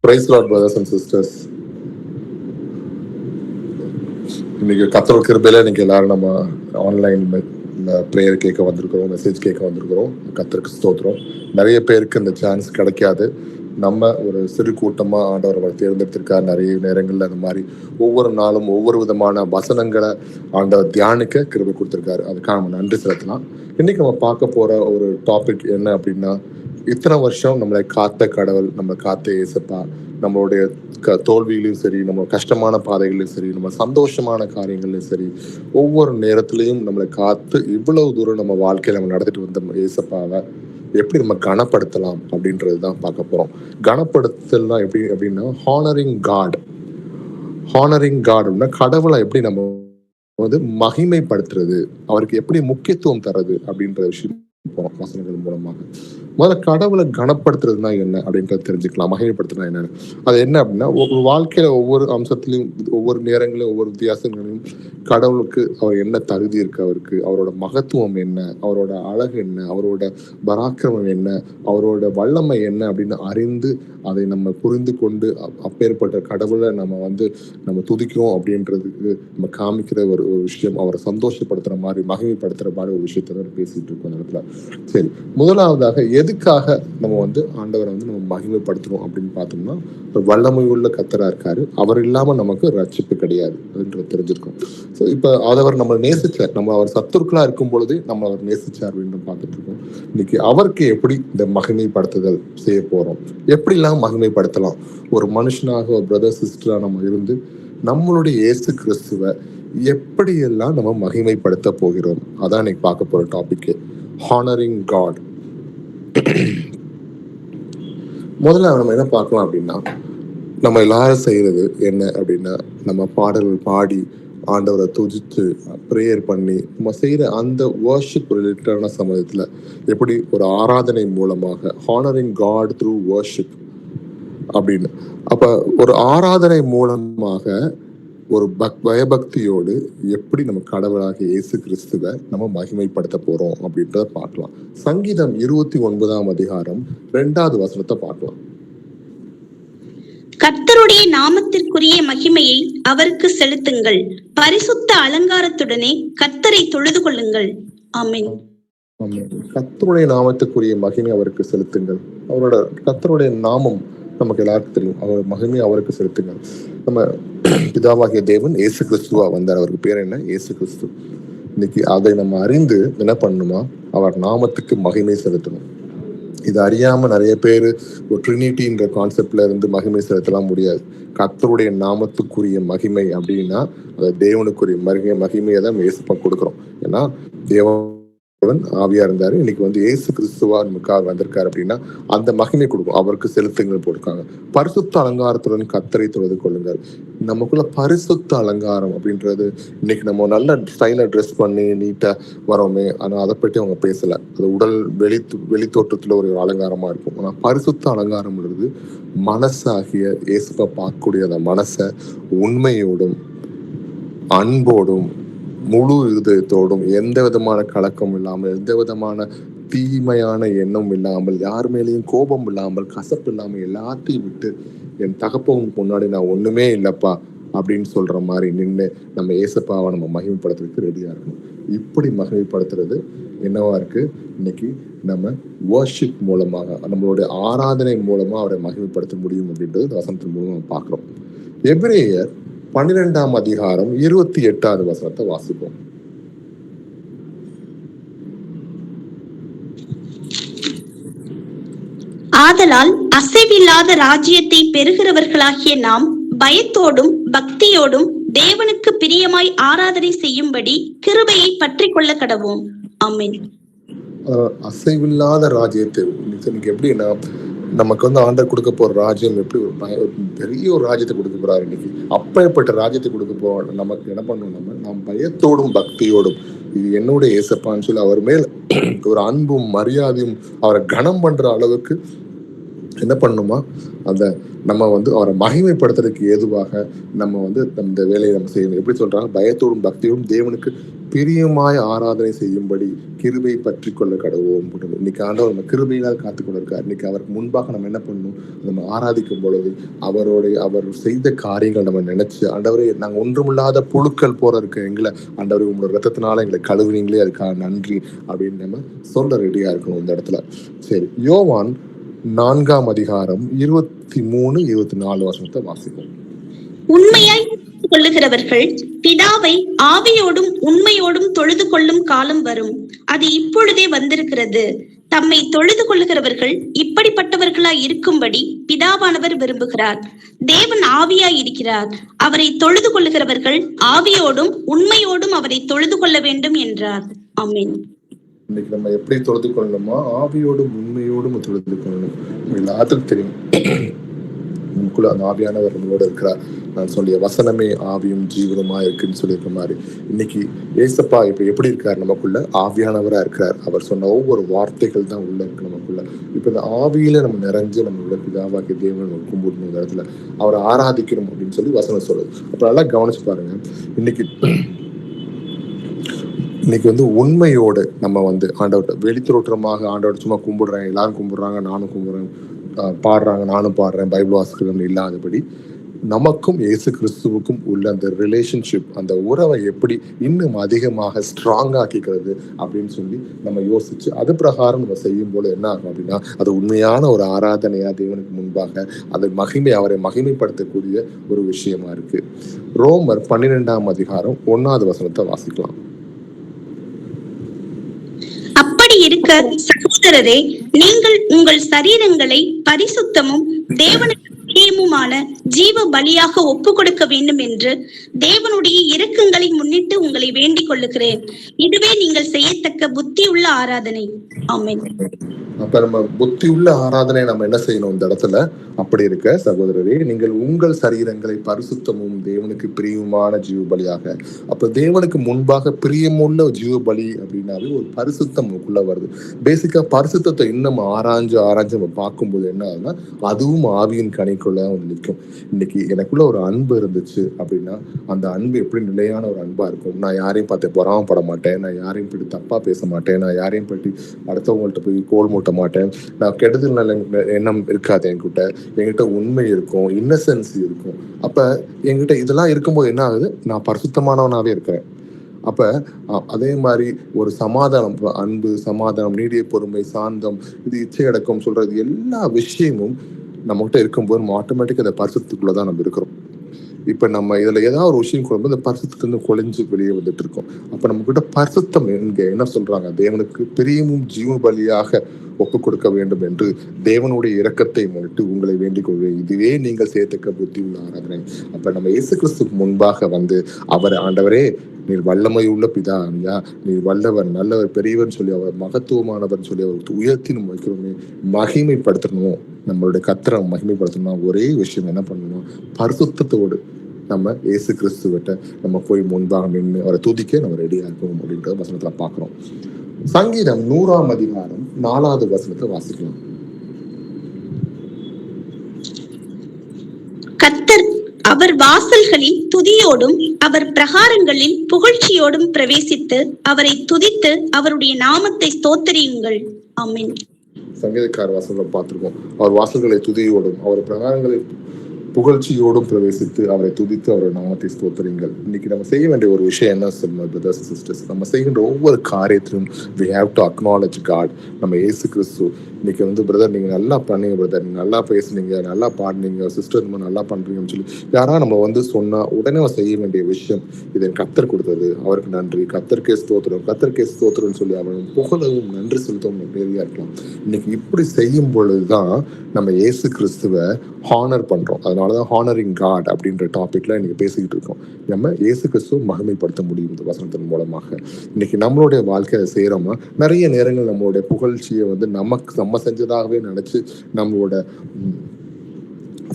Price Lord brothers and sisters. இன்னைக்கு கர்த்தரோட கிருபையில இன்னைக்கு எல்லாரும் நம்ம ஆன்லைன் ப்ரேயர் கேட்க வந்திருக்கிறோம், மெசேஜ் கேட்க வந்திருக்கிறோம். கர்த்தருக்கு ஸ்தோத்திரம். நிறைய பேருக்கு இந்த சான்ஸ் கிடைக்காது. நம்ம ஒரு சிறு கூட்டமா ஆண்டவர் அவரை தேர்ந்தெடுத்திருக்கார். நிறைய நேரங்கள்ல அந்த மாதிரி ஒவ்வொரு நாளும் ஒவ்வொரு விதமான வசனங்களை ஆண்டவர் தியானிக்க கிருபை கொடுத்திருக்காரு. அதுக்காக நம்ம நன்றி செலுத்தலாம். இன்னைக்கு நம்ம பார்க்க போற ஒரு டாபிக் என்ன அப்படின்னா, இத்தனை வருஷம் நம்மளை காத்த கடவுள், நம்ம காத்த இயேசப்பா, நம்மளுடைய தோல்வியிலையும் சரி, நம்ம கஷ்டமான பாதைகளையும் சரி, நம்ம சந்தோஷமான காரியங்களையும் சரி, ஒவ்வொரு நேரத்திலையும் நம்மளை காத்து இவ்வளவு தூரம் நம்ம வாழ்க்கையில நம்ம நடத்திட்டு வந்த இயேசப்பாவை எப்படி நம்ம கனப்படுத்தலாம் அப்படின்றது தான் பார்க்க போறோம். கனப்படுத்தலாம் எப்படி அப்படின்னா, ஹானரிங் காட். ஹானரிங் காட் அப்படின்னா கடவுளை எப்படி நம்ம வந்து மகிமைப்படுத்துறது, அவருக்கு எப்படி முக்கியத்துவம் தர்றது அப்படின்ற விஷயம் வசனங்கள் மூலமாக. முதல்ல கடவுளை கனப்படுத்துறதுனா என்ன அப்படின்றத தெரிஞ்சுக்கலாம். மகிமைப்படுத்துறதுனா என்னன்னு, அது என்ன அப்படின்னா, ஒரு வாழ்க்கையில ஒவ்வொரு அம்சத்திலையும் ஒவ்வொரு நேரங்களிலும் ஒவ்வொரு வித்தியாசங்களையும் கடவுளுக்கு அவர் என்ன தகுதி இருக்கு, அவருக்கு அவரோட மகத்துவம் என்ன, அவரோட அழகு என்ன, அவரோட பராக்கிரமம் என்ன, அவரோட வல்லமை என்ன அப்படின்னு அறிந்து அதை நம்ம புரிந்து கொண்டு அப்பேற்பட்ட கடவுளை நம்ம துதிக்கிறோம் அப்படின்றதுக்கு நம்ம காமிக்கிற ஒரு விஷயம், அவரை சந்தோஷப்படுத்துற மாதிரி மகிமைப்படுத்துற மாதிரி ஒரு விஷயத்த தான் பேசிட்டு இருக்கோம் அந்த இடத்துல. சரி, முதலாவதாக எதுக்காக நம்ம ஆண்டவரை நம்ம மகிமைப்படுத்துறோம் அப்படின்னு பார்த்தோம்னா, வல்லமை உள்ள கர்த்தரா இருக்காரு, அவர் இல்லாம நமக்கு ரட்சிப்பு கிடையாது அப்படின்றது தெரிஞ்சிருக்கும். ஸோ இப்போ அவர் நம்ம நேசிச்சார், நம்ம அவர் சத்துருக்களா இருக்கும் பொழுதே நம்ம அவர் நேசிச்சார் அப்படின்னு பார்த்துட்டு இருக்கோம். இன்னைக்கு அவருக்கு எப்படி இந்த மகிமைப்படுத்துதல் செய்ய போறோம், எப்படிலாம் மகிமைப்படுத்தலாம், ஒரு மனுஷனாக ஒரு பிரதர் சிஸ்டரா நம்ம இருந்து நம்மளுடைய இயேசு கிறிஸ்துவை எப்படியெல்லாம் நம்ம மகிமைப்படுத்த போகிறோம், அதான் இன்னைக்கு பார்க்க போற டாபிக், ஹானரிங் காட். முதல்ல நம்ம என்ன பார்க்கலாம் அப்படின்னா, நம்ம எல்லாரும் செய்யறது என்ன அப்படின்னா, நம்ம பாடல்கள் பாடி ஆண்டவரை துதித்து ப்ரேயர் பண்ணி நம்ம செய்யற அந்த வர்ஷிப் ரிலேட்டடான சமயத்துல எப்படி ஒரு ஆராதனை மூலமாக, ஹானரிங் காட் த்ரூ வர்ஷிப் அப்படின்னு. அப்ப ஒரு ஆராதனை மூலமாக ஒரு பயபக்தியோடு எப்படி நம்ம கடவுளாக இயேசு கிறிஸ்துவை நம்ம மகிமைப்படுத்த போறோம் அப்படின்றத பார்க்கலாம். சங்கீதம் 29ஆம் அதிகாரம் 2வது வசனத்தை பார்க்கலாம். கர்த்தருடைய நாமத்திற்குரிய மகிமையை அவருக்கு செலுத்துங்கள், பரிசுத்த அலங்காரத்துடனே கர்த்தரை தொழுது கொள்ளுங்கள். ஆமென். கர்த்தருடைய நாமத்துக்குரிய மகிமை அவருக்கு செலுத்துங்கள். அவரோட கர்த்தருடைய நாமம் நமக்கு எல்லாருக்கும் தெரியும், அவர் மகிமை அவருக்கு செலுத்துங்க. நம்ம பிதாவாகிய தேவன் இயேசு கிறிஸ்துவா வந்தார், அவருக்கு பேர் என்ன, இயேசு கிறிஸ்து. இன்னைக்கு அதை நம்ம அறிந்து என்ன பண்ணணுமா, அவர் நாமத்துக்கு மகிமை செலுத்தணும். இது அறியாம நிறைய பேர் ஒரு ட்ரினிட்டின்ற கான்செப்ட்ல இருந்து மகிமை செலுத்தலாம் முடியாது. கர்த்தருடைய நாமத்துக்குரிய மகிமை அப்படின்னா அதை தேவனுக்குரிய மகிமையை தான் இயேசுப்பா கொடுக்குறோம். ஏன்னா தேவன் ஆவியா இருந்தாரு, இன்னைக்கு இயேசு கிறிஸ்துவா நமக்காக வந்திருக்காரு அப்படின்னா அந்த மகிமை கொடுக்கும், அவருக்கு செலுத்துங்கள் போட்டிருக்காங்க. பரிசுத்த அலங்காரத்துடன் கர்த்தரை தொழுது கொள்ளுங்கள். நமக்குள்ள பரிசுத்த அலங்காரம் அப்படின்றது, இன்னைக்கு நம்ம நல்ல ஸ்டைலா ட்ரெஸ் பண்ணி நீட்டா வரோமே, ஆனா அதை பற்றி அவங்க பேசல. அது உடல் வெளி தோற்றத்துல ஒரு அலங்காரமா இருக்கும். ஆனா பரிசுத்த அலங்காரம்ன்றது மனசாகிய இயேசுப்பா பார்க்கக்கூடிய அந்த மனசை உண்மையோடும் அன்போடும் முழு இதயத்தோடும் எந்த விதமான கலக்கம் இல்லாமல், எந்த விதமான தீமையான எண்ணம் இல்லாமல், யார் மேலேயும் கோபம் இல்லாமல், கசப்பு இல்லாமல் எல்லாத்தையும் விட்டு என் தகப்பனுக்கு முன்னாடி நான் ஒண்ணுமே இல்லப்பா அப்படின்னு சொல்ற மாதிரி நின்று நம்ம ஏசப்பாவை நம்ம மகிமைப்படுத்துறதுக்கு ரெடியா இருக்கணும். இப்படி மகிமைப்படுத்துறது என்னவா இருக்கு, இன்னைக்கு நம்ம வர்ஷிப் மூலமாக, நம்மளுடைய ஆராதனை மூலமா அவரை மகிமைப்படுத்த முடியும் அப்படின்றது வசனத்தின் மூலம் நம்ம பார்க்கிறோம். எபிரேயர் 12ஆம் அதிகாரம் 28வது வசனத்தை வாசிப்போம். ஆதலால் அசைவில்லாத ராஜ்யத்தை பெறுகிறவர்களாகிய நாம் பயத்தோடும் பக்தியோடும் தேவனுக்கு பிரியமாய் ஆராதனை செய்யும்படி கிருபையை பற்றி கொள்ள கடவோம். ஆமென். அசைவில்லாத ராஜ்யத்தை இன்னைக்கு எப்படின்னா, நமக்கு ஆண்டவர் கொடுக்க போற ராஜ்யம் எப்படி ஒரு பெரிய ஒரு ராஜ்யத்தை கொடுக்க போறாரு. இன்னைக்கு அப்பேற்பட்ட ராஜ்யத்தை கொடுக்க போற நமக்கு என்ன பண்ணணும், நாம் பயத்தோடும் பக்தியோடும் இது என்னுடைய இயேசப்பான்னு சொல்லி அவர் மேல் ஒரு அன்பும் மரியாதையும் அவரை கனம் பண்ற அளவுக்கு என்ன பண்ணணுமா, அந்த நம்ம வந்து அவரை மகிமைப்படுத்துறதுக்கு ஏதுவாக நம்ம வந்து இந்த வேலையை நம்ம செய்யணும். எப்படி சொல்றாங்க, பயத்தோடும் பக்தியோடும் தேவனுக்கு பிரியமாய் ஆராதனை செய்யும்படி கிருபை பற்றி கொள்ள கடவோம். இன்னைக்கு ஆண்டவர் நம்ம கிருபையினால் காத்துக்கொண்டு இருக்கார். இன்னைக்கு அவருக்கு முன்பாக நம்ம என்ன பண்ணணும், நம்ம ஆராதிக்கும் பொழுது அவர் செய்த காரியங்கள் நம்ம நினைச்சு, ஆண்டவரே நாங்கள் ஒன்றுமில்லாத புழுக்கள் போற இருக்க எங்களை ஆண்டவரே உங்களோட ரத்தத்தினால எங்களை கழுவுனீங்களே, அதுக்காக நன்றி அப்படின்னு நம்ம சொல்ல ரெடியா இருக்கணும் இந்த இடத்துல. சரி, யோவான் 4ஆம் அதிகாரம் 23, 24 வசனத்தை வாசிப்போம். உண்மையாய் கொள்ளுகிறவர்கள் பிதாவை ஆவியோடும் உண்மையோடும் தொழுது கொள்ளும் காலம் வரும், அது இப்பொழுதே வந்திருக்கிறது. தம்மை தொழுது கொள்ளுகிறவர்கள் இப்படிப்பட்டவர்களாய் இருக்கும்படி பிதாவானவர் விரும்புகிறார். தேவன் ஆவியாய் இருக்கிறார். அவரை தொழுது கொள்ளுகிறவர்கள் ஆவியோடும் உண்மையோடும் அவரை தொழுது கொள்ள வேண்டும் என்றார். ஆமென். இன்னைக்கு நம்ம எப்படி தொழுது கொள்ளணுமா, ஆவியோடும் உண்மையோடும் தொழுது கொள்ளணும். எல்லாத்துக்கும் தெரியும், நமக்குள்ள அந்த ஆவியானவர் நம்மளோட இருக்கிறார். நான் சொல்லிய வசனமே ஆவியும் ஜீவனமா இருக்குன்னு சொல்லியிருக்க மாதிரி இன்னைக்கு ஏசப்பா இப்ப எப்படி இருக்காரு, நமக்குள்ள ஆவியானவரா இருக்கிறார். அவர் சொன்ன ஒவ்வொரு வார்த்தைகள் தான் உள்ள இருக்கு நமக்குள்ள. இப்ப இந்த ஆவியில நம்ம நிறைஞ்சு நம்மளோட பிதாவாகிய தேவன் நம்ம கும்பிடணும், இந்த இடத்துல அவரை ஆராதிக்கணும் அப்படின்னு சொல்லி வசனம் சொல்லுது. அப்ப நல்லா கவனிச்சு பாருங்க. இன்னைக்கு வந்து உண்மையோடு நம்ம வந்து ஆண்டவர்கிட்ட வெளித்தோற்றமாக ஆண்டவர் சும்மா கும்பிடுறேன், எல்லாரும் கும்பிடுறாங்க நானும் கும்பிடுறேன், பாடுறாங்க நானும் பாடுறேன், பைபிள் வாசிக்கிறோம் இல்லாதபடி நமக்கும் இயேசு கிறிஸ்துவுக்கும் உள்ள அந்த ரிலேஷன்ஷிப், அந்த உறவை எப்படி இன்னும் அதிகமாக ஸ்ட்ராங் ஆக்கிக்கிறது அப்படின்னு சொல்லி நம்ம யோசிச்சு அது பிரகாரம் நம்ம செய்யும் போது என்ன ஆகும் அப்படின்னா, அது உண்மையான ஒரு ஆராதனையா தேவனுக்கு முன்பாக அது அவரை மகிமைப்படுத்தக்கூடிய ஒரு விஷயமா இருக்கு. ரோமர் 12ஆம் அதிகாரம் 1வது வசனத்தை வாசிக்கலாம். அப்படி இருக்க சகோதரரே, நீங்கள் உங்கள் சரீரங்களை பரிசுத்தமும் தேவனுக்கு பிரியமுமான ஜீவ பலியாக ஒப்பு கொடுக்க வேண்டும் என்று தேவனுடைய இரக்கங்களை முன்னிட்டு உங்களை வேண்டிக் கொள்ளுகிறேன். இதுவே நீங்கள் செய்யத்தக்க புத்தி உள்ள ஆராதனை. ஆமென். அப்ப நம்ம புத்தி உள்ள ஆராதனை நம்ம என்ன செய்யணும் இந்த இடத்துல, அப்படி இருக்க சகோதரரே, நீங்கள் உங்கள் சரீரங்களை பரிசுத்தமும் தேவனுக்கு பிரியமான ஜீவ பலியாக. அப்ப தேவனுக்கு முன்பாக பிரியமுள்ள ஜீவ பலி அப்படின்னாவே ஒரு பரிசுத்தம் உள்ள வருது. பேசிக்கா பரிசுத்தத்தை இன்னும் ஆராய்ஞ்சு நம்ம பார்க்கும்போது என்ன ஆகுதுன்னா, அதுவும் ஆவியின் கனிக்குள்ள வந்து நிற்கும். இன்னைக்கு எனக்குள்ள ஒரு அன்பு இருந்துச்சு அப்படின்னா, அந்த அன்பு எப்படி நிலையான ஒரு அன்பா இருக்கும். நான் யாரையும் பார்த்து பொறாமப்பட மாட்டேன், நான் யாரையும் பற்றி தப்பா பேச மாட்டேன், நான் யாரையும் பற்றி அடுத்தவங்கள்ட்ட போய் கோல் மூட்ட மாட்டேன், நான் கெடுதல் நல்ல எண்ணம் இருக்காது என்கிட்ட உண்மை இருக்கும், இன்னசென்ஸ் இருக்கும். அப்ப என்கிட்ட இதெல்லாம் இருக்கும்போது என்ன ஆகுது, நான் பரிசுத்தமானவனாவே இருக்கிறேன். அப்ப அதே மாதிரி ஒரு சமாதானம், அன்பு, சமாதானம், நீடிய பொறுமை, சாந்தம், இது இச்சையடக்கம் சொல்றது எல்லா விஷயமும் நம்மகிட்ட இருக்கும்போது நம்ம ஆட்டோமேட்டிக்கா அந்த பரிசுத்துக்குள்ளதான் நம்ம இருக்கிறோம். இப்ப நம்ம இதுல ஏதாவது ஒரு விஷயம் கொள்ளும்போது இந்த பரிசுத்திலிருந்து கொலைஞ்சு வெளியே வந்துட்டு இருக்கோம். அப்ப நம்ம கிட்ட பரிசுத்தம் என்ன சொல்றாங்க, தேவனுக்கு பிரியமும் ஜீவ பலியாக ஒப்பு கொடுக்க வேண்டும் என்று தேவனுடைய இரக்கத்தை முன்னிட்டு உங்களை வேண்டிக் கொள்வேன். இதுவே நீங்கள் செய்யத்தக்க புத்தி உள்ள ஆராதனை. அப்ப நம்ம இயேசு கிறிஸ்துக்கு முன்பாக வந்து அவர் ஆண்டவரே நீர் வல்லமை உள்ள பிதா, நீர் வல்லவர், நல்லவர், பெரியவர் சொல்லி அவர் மகத்துவமானவர் சொல்லி அவர் உயர்த்தி நம்ம வைக்கிறோமே, மகிமைப்படுத்தணும். நம்மளுடைய கர்த்தரை மகிமைப்படுத்தணும். ஒரே விஷயம் என்ன பண்ணணும், பரிசுத்தத்தோடு நம்ம இயேசு கிறிஸ்துவிட்ட நம்ம போய் முன்பாக நின்று அவரை துதிக்க நம்ம ரெடியா இருக்கணும் அப்படின்றத வசனத்துல பாக்குறோம். சங்கீதம் 100ஆம் அதிகாரம் 4வது வசனத்தை வாசிக்கலாம். கர்த்தர் அவர் வாசல்களில் துதியோடும் அவர் பிரகாரங்களில் புகழ்ச்சியோடும் பிரவேசித்து அவரை துதித்து அவருடைய நாமத்தை ஸ்தோத்திரியுங்கள். ஆமென். சங்கீதக்கார வாசல்களை பார்த்திருக்கோம். அவர் வாசல்களை துதியோடும் அவர் பிரகாரங்களில் புகழ்ச்சியோடும் பிரவேசித்து அவரை துதித்து அவரை நாமத்தை ஸ்தோத்திரிங்கள். இன்னைக்கு நம்ம செய்ய வேண்டிய ஒரு விஷயம் என்ன சொல்லுங்க பிரதர்ஸ் அண்ட் சிஸ்டர்ஸ், நம்ம செய்கின்ற ஒவ்வொரு காரியத்திலும் we have to acknowledge God. நம்ம இயேசு கிறிஸ்து இன்னைக்கு வந்து பிரதர் நீங்க நல்லா பண்ணீங்க, பிரதர் நீங்க நல்லா பேசுனீங்க, நல்லா பாடினீங்க, சிஸ்டர் நம்ம நல்லா பண்றீங்கன்னு சொல்லி யாரா நம்ம வந்து சொன்னா உடனே செய்ய வேண்டிய விஷயம், இதை கர்த்தர் கொடுத்தது, அவருக்கு நன்றி, கர்த்தருக்கே ஸ்தோத்திரம்னு சொல்லி அவன் புகழவும் நன்றி செலுத்தவும் நிறையா இருக்கலாம். இன்னைக்கு இப்படி செய்யும் பொழுதுதான் நம்ம இயேசு கிறிஸ்துவை ஹானர் பண்றோம். அதனாலதான் ஹானரிங் காட் அப்படின்ற டாபிக்ல இன்னைக்கு பேசிக்கிட்டு இருக்கோம். நம்ம இயேசு கிறிஸ்துவ மகிமைப்படுத்த முடியும் இந்த வசனத்தின் மூலமாக. இன்னைக்கு நம்மளுடைய வாழ்க்கையை செய்யறோமா, நிறைய நேரங்கள் நம்மளுடைய புகழ்ச்சியை வந்து நம்ம செஞ்சதாகவே நினைச்சு நம்மளோட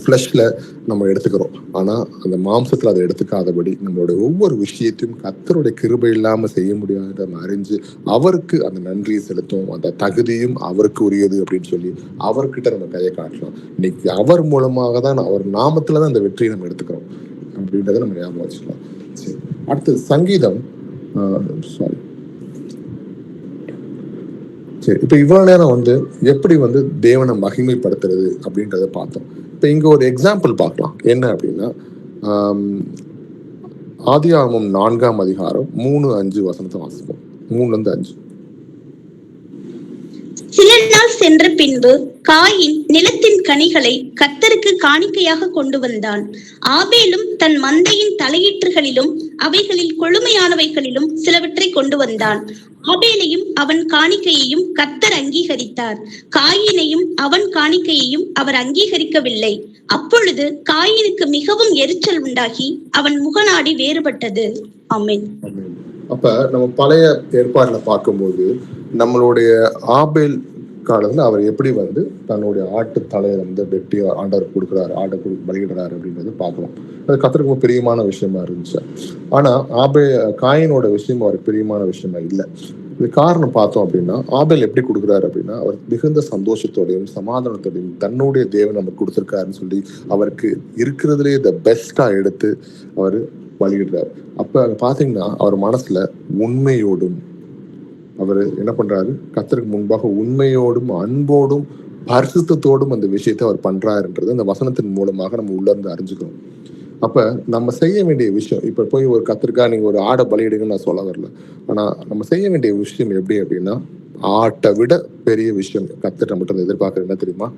ஃப்ளஷ்ல நம்ம எடுத்துக்கிறோம். ஆனா அந்த மாம்சத்துல அதை எடுத்துக்காதபடி நம்மளுடைய ஒவ்வொரு விஷயத்தையும் கர்த்தருடைய கிருபை இல்லாம செய்ய முடியாத நம்ம அறிஞ்சு அவருக்கு அந்த நன்றியை செலுத்தும். அந்த தகுதியும் அவருக்கு உரியது அப்படின்னு சொல்லி அவர்கிட்ட நம்ம கையை காட்டலாம். இன்னைக்கு அவர் மூலமாக தான், அவர் நாமத்துல தான் அந்த வெற்றியை நம்ம எடுத்துக்கிறோம் அப்படின்றத நம்ம ஞாபகம் வச்சுக்கலாம். சரி, அடுத்து சங்கீதம் சாரி சரி, இப்ப இவ்வளவு நேரம் எப்படி தேவனை மகிமைப்படுத்துறது அப்படின்றத பார்த்தோம். இப்ப இங்க ஒரு எக்ஸாம்பிள் பார்க்கலாம். என்ன அப்படின்னா, ஆதியாகமம் 4ஆம் அதிகாரம் 3-5 வசனத்தை வாசிப்போம். 3-5. சில நாள் சென்ற பின்பு காயின் நிலத்தின் கனிகளை கர்த்தருக்கு காணிக்கையாக கொண்டு வந்தான். ஆபேலும் தன் மந்தையின் தலையீற்றுகளிலும் அவைகளில் கொழுமையானவைகளிலும் சிலவற்றை கொண்டு வந்தான். ஆபேலையும் அவன் காணிக்கையையும் கர்த்தர் அங்கீகரித்தார். காயினையும் அவன் காணிக்கையையும் அவர் அங்கீகரிக்கவில்லை. அப்பொழுது காயினுக்கு மிகவும் எரிச்சல் உண்டாகி அவன் முகநாடி வேறுபட்டது. ஆமென். அப்ப நம்ம பழைய ஏற்பாடுல பார்க்கும்போது நம்மளுடைய ஆபேல் காலத்துல அவர் எப்படி தன்னுடைய ஆட்டு தலையை வெட்டி ஆண்டவர் கொடுக்குறாரு, ஆட்டை பலியிடுறாரு அப்படின்றத பார்க்கலாம். அது கர்த்தருக்கு பிரியமான விஷயமா இருந்துச்சு. ஆனா காயினோட விஷயம் அவருக்கு பிரியமான விஷயமா இல்லை. இது காரணம் பார்த்தோம் அப்படின்னா, ஆபேல் எப்படி கொடுக்குறாரு அப்படின்னா, அவர் மிகுந்த சந்தோஷத்தோடையும் சமாதானத்தோடையும் தன்னுடைய தேவன் நமக்கு கொடுத்துருக்காருன்னு சொல்லி அவருக்கு இருக்கிறதுலே த பெஸ்டா எடுத்து அவர் பலியிடுறாரு. அப்ப அங்க பாத்தீங்கன்னா அவர் மனசுல உண்மையோடும் அவர் என்ன பண்றாரு, கர்த்தருக்கு முன்பாக உண்மையோடும் அன்போடும் பரிசுத்தத்தோடும் அந்த விஷயத்தை அவர் பண்றாருன்றது அந்த வசனத்தின் மூலமாக நம்ம உள்ள இருந்து அறிஞ்சுக்கிறோம். அப்ப நம்ம செய்ய வேண்டிய விஷயம், இப்ப போய் ஒரு கத்திரிக்கா நீங்க ஒரு ஆடை பலியிடுங்கன்னு நான் சொல்ல வரல. ஆனா நம்ம செய்ய வேண்டிய விஷயம் எப்படி அப்படின்னா, ஆட்டை விட பெரிய விஷயம் கர்த்தர் நம்மகிட்ட எதிர்பார்க்கறது என்ன தெரியுமா?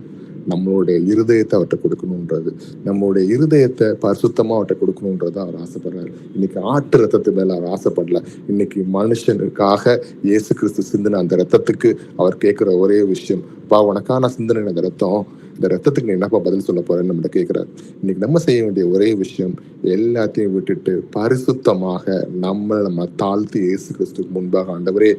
நம்மளுடைய இருதயத்தை அவர்கிட்ட கொடுக்கணுன்றது, நம்மளுடைய இருதயத்தை பரிசுத்தமா அவர்கிட்ட கொடுக்கணுன்றது அவர் ஆசைப்படுறாரு. இன்னைக்கு ஆட்டு ரத்தத்து மேல அவர் ஆசைப்படல. இன்னைக்கு மனுஷனுக்காக இயேசு கிறிஸ்து சிந்தின அந்த ரத்தத்துக்கு அவர் கேட்கிற ஒரே விஷயம், பா உனக்கான சிந்தனை அந்த ரத்தம், இந்த ரத்தத்துக்கு நீ என்னப்பா பதில் சொல்ல போறேன்னு நம்மகிட்ட கேட்கிறாரு. இன்னைக்கு நம்ம செய்ய வேண்டிய ஒரே விஷயம், எல்லாத்தையும் விட்டுட்டு பரிசுத்தமாக நம்ம தாழ்த்தி இயேசு கிறிஸ்துக்கு முன்பாக, ஆண்டவரே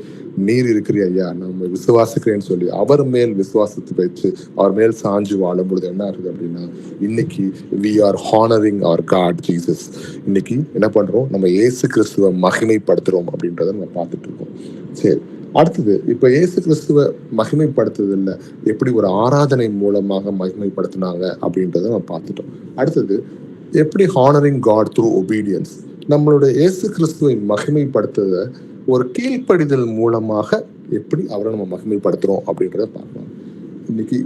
நீர் இருக்கிற ஐயா, நம்ம விசுவாசிக்கிறேன்னு சொல்லி அவர் மேல் விசுவாசத்தை வச்சு அவர் மேல் சாஞ்சு வாழும் பொழுது என்ன ஆகுது அப்படின்னா, இன்னைக்கு we are honoring our God Jesus. இன்னைக்கு என்ன பண்றோம், நம்ம இயேசு கிறிஸ்துவை மகிமைப்படுத்துறோம் அப்படின்றத நம்ம பார்த்துட்டு இருக்கோம். சரி, அடுத்தது இப்ப இயேசு கிறிஸ்துவ மகிமைப்படுத்துறதுல எப்படி ஒரு ஆராதனை மூலமாக மகிமைப்படுத்தினாங்க அப்படின்றத நம்ம பார்த்துட்டோம். அடுத்தது எப்படி ஹானரிங் காட் த்ரூ ஒபீடியன்ஸ், நம்மளுடைய இயேசு கிறிஸ்துவை மகிமைப்படுத்துறத ஒரு கீழ்ப்படிதல் மூலமாக எப்படி அவரை நம்ம மகிமைப்படுத்துறோம் அப்படின்றத பார்க்கலாம். இன்னைக்கு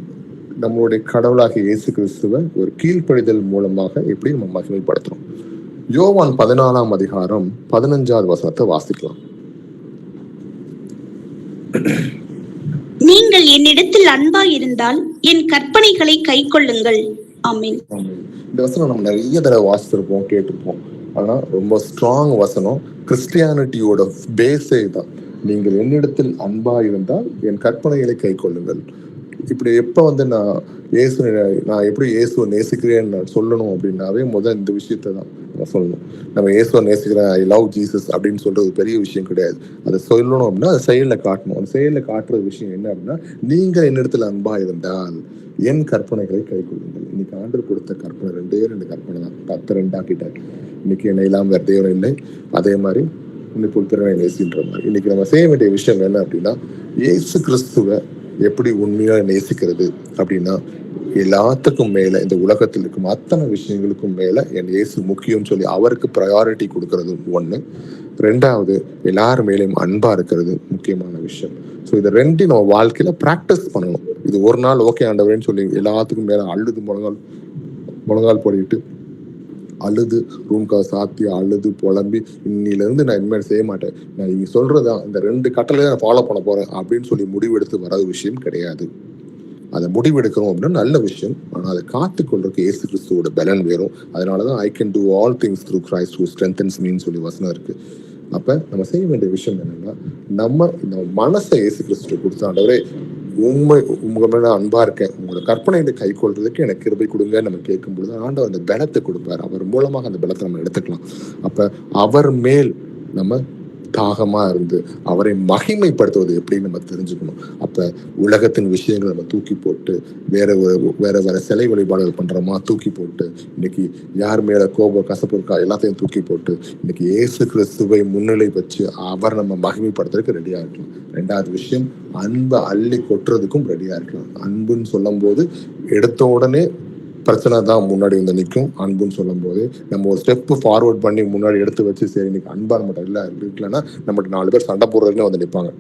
நம்மளுடைய கடவுளாகிய இயேசு கிறிஸ்துவை ஒரு கீழ்ப்படிதல் மூலமாக எப்படி நம்ம மகிமைப்படுத்துறோம். யோவான் 14ஆம் அதிகாரம் 15வது வசனத்தை வாசிக்கலாம். நீங்கள் என்னிடத்தில் அன்பா இருந்தால் என் கற்பனைகளை கை கொள்ளுங்கள். ஆமென். இந்த வசனம் நம்ம நிறைய தடவை வாசித்திருப்போம், கேட்டிருப்போம். ஆனா ரொம்ப ஸ்ட்ராங் வசனம். கிறிஸ்டியானிட்டியோட பேஸே தான், நீங்கள் என்னிடத்தில் அன்பா இருந்தால் என் கற்பனைகளை கை கொள்ளுங்கள். இப்படி எப்ப நான் எப்படி இயேசுவை நேசிக்கிறேன்னு நான் சொல்லணும் அப்படின்னாவே முதல் இந்த விஷயத்த தான் நான் சொல்லணும். நம்ம இயேசுவை நேசிக்கிறேன், ஐ லவ் ஜீசஸ் அப்படின்னு சொல்றது பெரிய விஷயம் கிடையாது. அதை சொல்லணும் அப்படின்னா அதை செயல்ல காட்டணும். அந்த செயல்ல காட்டுற விஷயம் என்ன அப்படின்னா, நீங்கள் என்னிடத்தில் அன்பா இருந்தால் என் கற்பனைகளை கை கொள்ளுங்கள். இன்னைக்கு ஆண்டவர் கொடுத்த கற்பனை 2 கற்பனை தான், 10 ஆக்கிட்டார். இன்னைக்கு என்னை இல்லாம வேற தேவன் இல்லை, அதே மாதிரி இன்னைக்கு பிறனை நேசின்ற மாதிரி. இன்னைக்கு நம்ம செய்ய வேண்டிய விஷயம் என்ன அப்படின்னா, இயேசு கிறிஸ்துவை எப்படி உண்மையா நேசிக்கிறது அப்படின்னா, எல்லாத்துக்கும் மேல இந்த உலகத்தில் இருக்கும் அத்தனை விஷயங்களுக்கும் மேல என் இயேசு முக்கியம்னு சொல்லி அவருக்கு ப்ரையாரிட்டி கொடுக்கறது ஒண்ணு. 2வது எல்லாரும் மேலேயும் அன்பா இருக்கிறது முக்கியமான விஷயம். ஸோ இதை 2 நம்ம வாழ்க்கையில பிராக்டிஸ் பண்ணணும். இது ஒரு நாள் ஓகே ஆண்டவரேன்னு சொல்லி எல்லாத்துக்கும் மேல அழுது முழங்கால் போடிட்டு அழுது ரூம்காக சாத்தி அழுது புலம்பி இன்னில இருந்து நான் இனிமேல் செய்ய மாட்டேன், நான் நீங்க சொல்றதான் இந்த 2 கட்டளையை நான் ஃபாலோ பண்ண போறேன் அப்படின்னு சொல்லி முடிவெடுத்து வராத விஷயம் கிடையாது. அதை முடிவெடுக்கிறோம் அப்படின்னா நல்ல விஷயம். ஆனால் அதை காத்துக்கொள்றதுக்கு இயேசு கிறிஸ்துவோட பலன் வேறும். அதனாலதான் I can do all things through Christ who strengthens மீன்னு சொல்லி வசனம் இருக்கு. அப்ப நம்ம செய்ய வேண்டிய விஷயம் என்னன்னா, நம்ம மனசை இயேசு கிறிஸ்து கொடுத்தாண்டவரே உங்க மேல அன்பா இருக்கேன், உங்களோட கற்பனைகளை கை கொள்றதுக்கு எனக்கு கிருபை கொடுங்க நம்ம கேட்கும் பொழுது ஆண்டவர் அந்த பலத்தை கொடுப்பார். அவர் மூலமாக அந்த பலத்தை நம்ம எடுத்துக்கலாம். அப்ப அவர் மேல் நம்ம தாகமா இருந்து அவரை மகிமைப்படுத்துவது எப்படின்னு நம்ம தெரிஞ்சுக்கணும். அப்ப உலகத்தின் விஷயங்களை நம்ம தூக்கி போட்டு வேற சிலை வழிபாடுகள் பண்றோமா, தூக்கி போட்டு இன்னைக்கு யார் மேல கோபம் கசப்பு இருக்கா எல்லாத்தையும் தூக்கி போட்டு இன்னைக்கு இயேசு கிறிஸ்துவை முன்னிலை வச்சு அவர் நம்ம மகிமைப்படுத்துறதுக்கு ரெடியா இருக்கலாம். ரெண்டாவது விஷயம், அன்பை அள்ளி கொட்டுறதுக்கும் ரெடியா இருக்கலாம். அன்புன்னு சொல்லும் போது எடுத்த உடனே பிரச்சனை தான் முன்னாடி வந்து நிற்கும். அன்புன்னு சொல்லும் போது நம்ம ஒரு ஸ்டெப் ஃபார்வர்ட் பண்ணி முன்னாடி எடுத்து வச்சு சரி இன்னைக்கு அன்பா மட்டும் இல்லை இருக்கலன்னா நம்மகிட்ட 4 பேர் சண்டை போடுறதுன்னு வந்து நிற்பாங்க.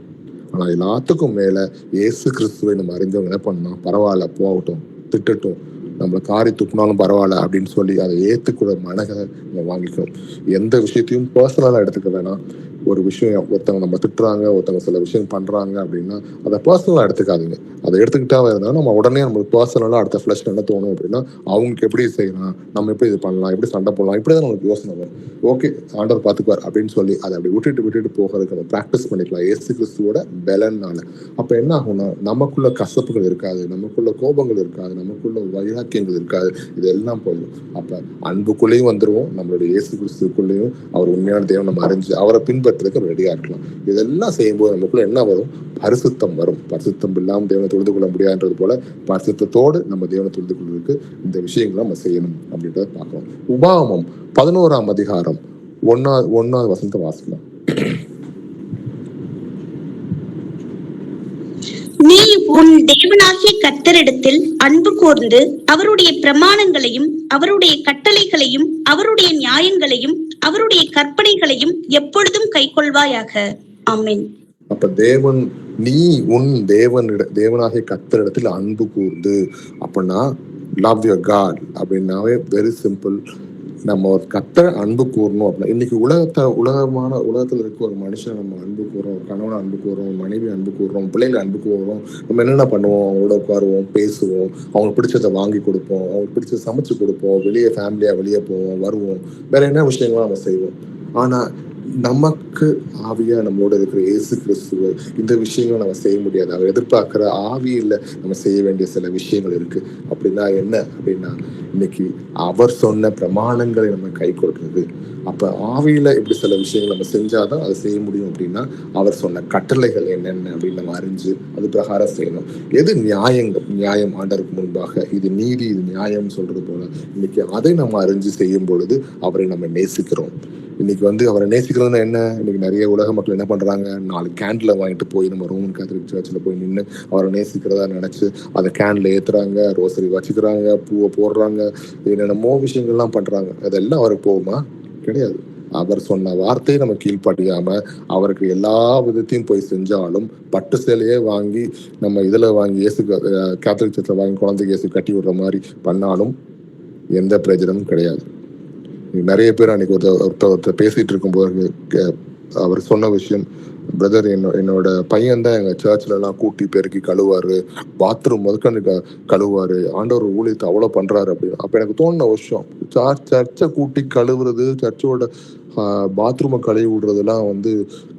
ஆனா எல்லாத்துக்கும் மேல இயேசு கிறிஸ்துவை நம்ம அறிஞ்சவங்க என்ன பண்ணணும், பரவாயில்ல போகட்டும், திட்டட்டும், நம்மளை காரி துப்புனாலும் பரவாயில்ல அப்படின்னு சொல்லி அதை ஏத்துக்கூட மனதை நம்ம வாங்கிக்கணும். எந்த விஷயத்தையும் பர்சனலா எடுத்துக்க வேணாம். ஒரு விஷயம் ஒருத்தவங்க நம்ம திட்டுறாங்க, ஒருத்தவங்க சில விஷயம் பண்றாங்க அப்படின்னா அதை பர்சனலா எடுத்துக்காதீங்க. அதை எடுத்துக்கிட்டா இருந்தாலும் நம்ம உடனே நம்மளுக்கு பர்சனலா அடுத்த ஃபிளஷ் என்ன தோணும் அப்படின்னா அவங்களுக்கு எப்படி செய்யலாம், நம்ம எப்படி இது பண்ணலாம், எப்படி சண்டை போடலாம், இப்படிதான் நம்மளுக்கு யோசனை வரும். ஓகே ஆண்டவர் பார்த்துக்குவார் அப்படின்னு சொல்லி அதை அப்படி விட்டுட்டு போகிறதுக்கு நம்ம ப்ராக்டிஸ் பண்ணிக்கலாம் இயேசு கிறிஸ்துவோட பலனால. அப்ப என்ன ஆகும்னா நமக்குள்ள கசப்புகள் இருக்காது, நமக்குள்ள கோபங்கள் இருக்காது, நமக்குள்ள வைராக்கியங்கள் இருக்காது, இதெல்லாம் போயிடும். அப்ப அன்புக்குள்ளேயும் வந்துருவோம், நம்மளுடைய இயேசு கிறிஸ்துக்குள்ளேயும் அவர் உண்மையான தேவன் நம்ம அறிஞ்சு அவரை பின்பற்றுறதுக்கு ரெடியா இருக்கலாம். இதெல்லாம் செய்யும்போது நமக்குள்ள என்ன வரும், பரிசுத்தம் வரும். பரிசுத்தம் இல்லாமல் தேவனை தொழுது கொள்ள முடியாதுன்றது போல பரிசுத்தத்தோடு நம்ம தேவனை தொழுது கொள்வதற்கு இந்த விஷயங்களை நம்ம செய்யணும் அப்படின்றத பார்க்கிறோம். உபாகமம் 11ஆம் அதிகாரம் 1வது வசனத்தை வாசிக்கலாம். நீ உன் தேவனாகிய கர்த்தரிடத்தில் அன்பு கூர்ந்து அவருடைய பிரமாணங்களையும் அவருடைய கட்டளைகளையும் அவருடைய நியாயங்களையும் அவருடைய கற்பனைகளையும் எப்பொழுதும் கைக்கொள்வாயாக. ஆமென். அப்ப நீ உன் தேவனாகிய கர்த்தரிடத்தில் அன்பு கூர்ந்து, அப்படின்னா லவ் யுவர் காட் அப்படின்னாவே வெரி சிம்பிள். நம்ம ஒரு கர்த்தரை அன்பு கூறணும் அப்படின்னா இன்னைக்கு உலகத்துல இருக்க ஒரு மனுஷன் நம்ம அன்பு கூறோம், கணவனை அன்பு கூறோம், மனைவி அன்பு கூறோம், பிள்ளைங்களை அன்பு கூறோம். நம்ம என்னென்ன பண்ணுவோம், அவங்களோட உட்காருவோம், பேசுவோம், அவங்களுக்கு பிடிச்சதை வாங்கி கொடுப்போம், அவங்களுக்கு பிடிச்சதை சமைச்சு கொடுப்போம், ஃபேமிலியா வெளியே போவோம், வருவோம், வேற என்ன விஷயங்களும் நம்ம செய்வோம். ஆனா நமக்கு ஆவியா நம்மளோட இருக்கிற இயேசு கிறிஸ்துவ இந்த விஷயங்களை நம்ம செய்ய முடியாது. அவர் எதிர்பார்க்கிற ஆவியில நம்ம செய்ய வேண்டிய சில விஷயங்கள் இருக்கு. அப்படின்னா என்ன அப்படின்னா இன்னைக்கு அவர் சொன்ன பிரமாணங்களை நம்ம கை கொடுக்கிறது. அப்ப ஆவியில இப்படி சில விஷயங்கள் நம்ம செஞ்சாதான் அதை செய்ய முடியும். அப்படின்னா அவர் சொன்ன கட்டளைகள் என்னென்ன அப்படின்னு நம்ம அறிஞ்சு அது பிரகாரம் செய்யணும். எது நியாயம் ஆண்டருக்கு முன்பாக, இது நீதி, இது நியாயம் சொல்றது போல இன்னைக்கு அதை நம்ம அறிஞ்சு செய்யும் பொழுது அவரை நம்ம நேசிக்கிறோம். இன்னைக்கு அவரை நேசிக்கிறதுனா என்ன, இன்னைக்கு நிறைய உலக மக்கள் என்ன பண்றாங்க, 4 கேண்டில் வாங்கிட்டு போய் நம்ம ரோமன் கேத்தலிக் சர்ச்சில் போய் நின்று அவரை நேசிக்கிறதா நினைச்சு அதை கேண்டில் ஏத்துறாங்க, ரோசரி வச்சுக்கிறாங்க, பூவை போடுறாங்க, என்னென்னமோ விஷயங்கள்லாம் பண்றாங்க. அதெல்லாம் அவருக்கு போகுமா? கிடையாது. அவர் சொன்ன வார்த்தையை நம்ம கீழ்படியாம அவருக்கு எல்லா விதத்தையும் போய் செஞ்சாலும், பட்டு சேலையே வாங்கி நம்ம இதுல வாங்கி இயேசு கேத்தலிக் சர்ச்சில் வாங்கி குழந்தைக்கு இயேசு கட்டி விடுற மாதிரி பண்ணாலும் எந்த பிரயோஜனமும் கிடையாது. நிறைய பேர் அன்னைக்கு ஒருத்தர் பேசிட்டு இருக்கும்போது அவர் சொன்ன விஷயம், பிரதர் என்னோட பையன் தான் எங்க சர்ச்ல எல்லாம் கூட்டி பெருக்கி கழுவாரு, பாத்ரூம் முதற்கொண்டு கழுவாரு, ஆண்டவர் ஊழியத்தை அவ்வளவு பண்றாரு அப்படின்னு. அப்ப எனக்கு தோணுன விஷயம், சர்ச்சை கூட்டி கழுவுறது, சர்ச்சோட பாத்ரூமை கழுவி விடுறதெல்லாம்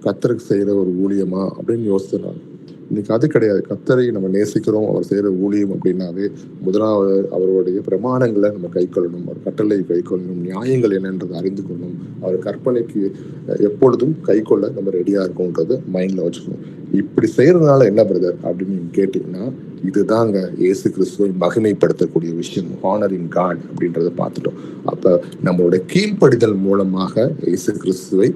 கர்த்தருக்கு செய்யற ஒரு ஊழியமா அப்படின்னு யோசிச்சேன். இன்னைக்கு அது கிடையாது. கர்த்தரை நம்ம நேசிக்கிறோம், அவர் செய்யற ஊழியம் அப்படின்னாவே முதலாவது அவருடைய பிரமாணங்களை நம்ம கை கொள்ளணும், அவர் கட்டளை கை கொள்ளணும், நியாயங்கள் என்னன்றது அறிந்து கொள்ளணும், அவர் கற்பனைக்கு எப்பொழுதும் கை கொள்ள நம்ம ரெடியா இருக்கோம்ன்றது மைண்ட்ல வச்சுக்கணும். இப்படி செய்யறதுனால என்ன பிரதர் அப்படின்னு நீங்க கேட்டீங்கன்னா, இதுதாங்க இயேசு கிறிஸ்துவை மகிமைப்படுத்தக்கூடிய விஷயம், ஹானரிங் காட் அப்படின்றத பார்த்துட்டோம். அப்ப நம்மளுடைய கீழ்ப்படிதல் மூலமாக இயேசு கிறிஸ்துவை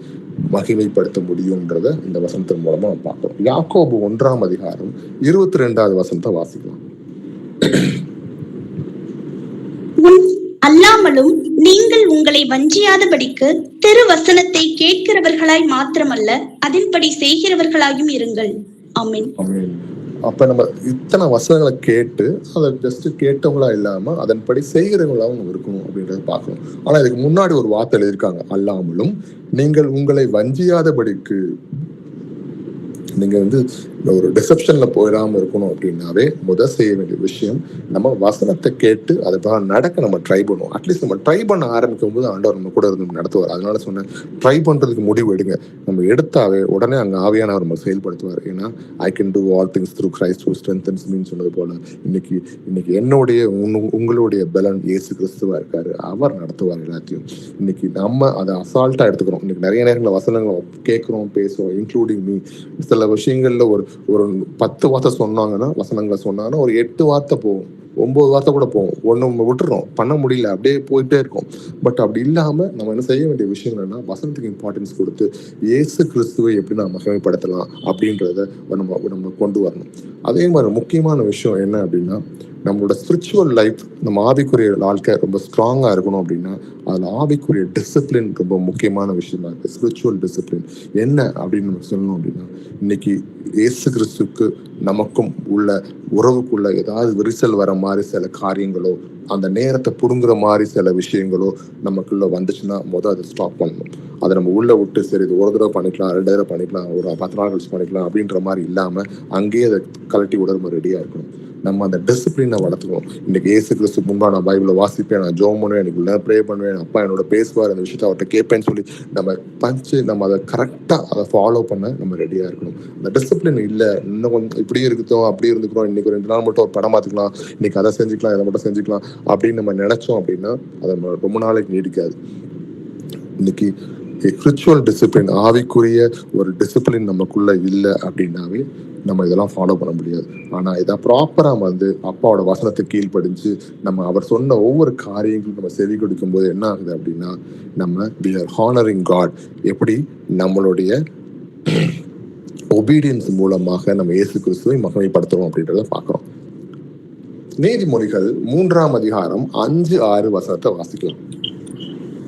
மகிமைப்படுத்த முடியும்ன்றத இந்த வசனத்தின் மூலமா நம்ம பார்க்கிறோம். யாக்கோபு 1ஆம் அதிகாரம் 22வது வசனத்தை வாசிக்கலாம். அல்லாமலும் நீங்கள் உங்களை வஞ்சியாதபடிக்கு திருவசனத்தை கேட்கிறவர்களாய் மாத்திரமல்ல அதன்படி செய்கிறவர்களாயும் இருங்கள். ஆமென். அப்ப நம்ம இத்தனை வசனங்களை கேட்டு அதை ஜஸ்ட் கேட்டவங்களா இல்லாம அதன்படி செய்கிறவங்களாவும் இருக்கணும் அப்படின்றத பார்க்கணும். ஆனா இதுக்கு முன்னாடி ஒரு வார்த்தை எழுதியிருக்காங்க, அல்லாமலும் நீங்கள் உங்களை வஞ்சியாதபடிக்கு. நீங்க ஒரு டிசப்ஷன்ல போயிடாம இருக்கணும் அப்படின்னாவே செய்ய வேண்டிய விஷயம் நம்ம வசனத்தை கேட்டு அதை நடக்க நம்ம ட்ரை பண்ணுவோம். அட்லீஸ்ட் நம்ம ட்ரை பண்ண ஆரம்பிக்கும் போது ஆண்டவர் நம்ம கூட இருந்து நடத்துவார். அதனால சொன்னேன், ட்ரை பண்றதுக்கு முடிவு எடுங்க. நம்ம எடுத்தாவே உடனே அங்க ஆவியானவர் நம்ம செயல்படுத்துவார். ஏன்னா ஐ can do all things through Christ who strengthens me சொன்னது போல இன்னைக்கு என்னுடைய உங்களுடைய பலன் இயேசு கிறிஸ்துவா இருக்காரு. அவர் நடத்துவார் எல்லாத்தையும். இன்னைக்கு நம்ம அதை அசால்ட்டா எடுத்துக்கிறோம். இன்னைக்கு நிறைய நேரங்களில் வசனங்களை கேட்கிறோம், பேசுறோம், இன்க்ளூடிங் மீ. சில விஷயங்கள்ல ஒரு 10 வார்த்தை சொன்னாங்கன்னா, வசனங்களை சொன்னாங்கன்னா ஒரு 8 வார்த்தை போகும், 9 வார்த்தை கூட போகும். ஒன்று விட்டுறோம், பண்ண முடியல, அப்படியே போயிட்டே இருக்கும். பட் அப்படி இல்லாம நம்ம என்ன செய்ய வேண்டிய விஷயம் என்னன்னா, வசனத்துக்கு இம்பார்ட்டன்ஸ் கொடுத்து இயேசு கிறிஸ்துவை எப்படி நான் மகிமைப்படுத்தலாம் அப்படின்றத நம்ம கொண்டு வரணும். அதே மாதிரி முக்கியமான விஷயம் என்ன அப்படின்னா, நம்மளோட ஸ்பிரிச்சுவல் லைஃப், நம்ம ஆவிக்குரிய வாழ்க்கை ரொம்ப ஸ்ட்ராங்கா இருக்கணும் அப்படின்னா அதில் ஆவிக்குரிய டிசிப்ளின் ரொம்ப முக்கியமான விஷயமா இருக்கு. ஸ்பிரிச்சுவல் டிசிப்ளின் என்ன அப்படின்னு நம்ம சொல்லணும் அப்படின்னா, இன்னைக்கு இயேசு கிறிஸ்துக்கு நமக்கும் உள்ள உறவுக்குள்ள ஏதாவது விரிசல் வர மாதிரி சில காரியங்களோ, அந்த நேரத்தை புடுங்குற மாதிரி சில விஷயங்களோ நமக்குள்ள வந்துச்சுன்னா அதை ஸ்டாப் பண்ணணும். அதை நம்ம உள்ள விட்டு சரி இது ஒரு தடவை பண்ணிக்கலாம், 2 தடவை பண்ணிக்கலாம், ஒரு 10 நாள் கழிச்சு பண்ணிக்கலாம் அப்படின்ற மாதிரி இல்லாம அங்கேயே அதை கலட்டி விட ரெடியா இருக்கணும். நம்ம அந்த டிசிப்ளினை வளர்த்துக்கணும். இன்னைக்கு இயேசு கிறிஸ்து முன்பா நான் பைபிளை வாசிப்பேன், நான் ஜெபம் பண்ணுவேன், எனக்கு ப்ரே பண்ணுவேன், அப்பா என்னோட பேசுவார், அந்த விஷயத்தை அவர்கிட்ட கேட்பேன்னு சொல்லி நம்ம அதை கரெக்டா அதை ஃபாலோ பண்ண நம்ம ரெடியா இருக்கணும். அந்த டிசிப்ளின் இல்லை, இன்னும் கொஞ்சம் இப்படி இருக்குதோம் அப்படி இருந்துக்கிறோம், இன்னைக்கு 2 நாள் மட்டும் ஒரு படம் பார்த்துக்கலாம், இன்னைக்கு அதை செஞ்சுக்கலாம், இதை மட்டும் செஞ்சுக்கலாம் அப்படின்னு நம்ம நினைச்சோம் அப்படின்னா அதை ரொம்ப நாளைக்கு நீடிக்காது. இன்னைக்கு ஸ்பிரிச்சுவல் டிசிப்ளின், ஆவிக்குரிய ஒரு டிசிப்ளின் நமக்குள்ள இல்லை அப்படின்னாவே நம்ம இதெல்லாம் ஃபாலோ பண்ண முடியாது. ஆனா இதை ப்ராப்பரா அப்பாவோட வசனத்தை கீழ்ப்படிஞ்சு நம்ம அவர் சொன்ன ஒவ்வொரு காரியங்களும் நம்ம செவி கொடுக்கும் போது என்ன ஆகுது அப்படின்னா, நம்ம we are honoring God. எப்படி நம்மளுடைய ஒபீடியன்ஸ் மூலமாக நம்ம இயேசு கிறிஸ்துவை மகிமைப்படுத்துறோம் அப்படின்றத பார்க்கிறோம். நீதிமொழிகள் 3ஆம் அதிகாரம் 5-6 வசனத்தை வாசிக்கலாம்.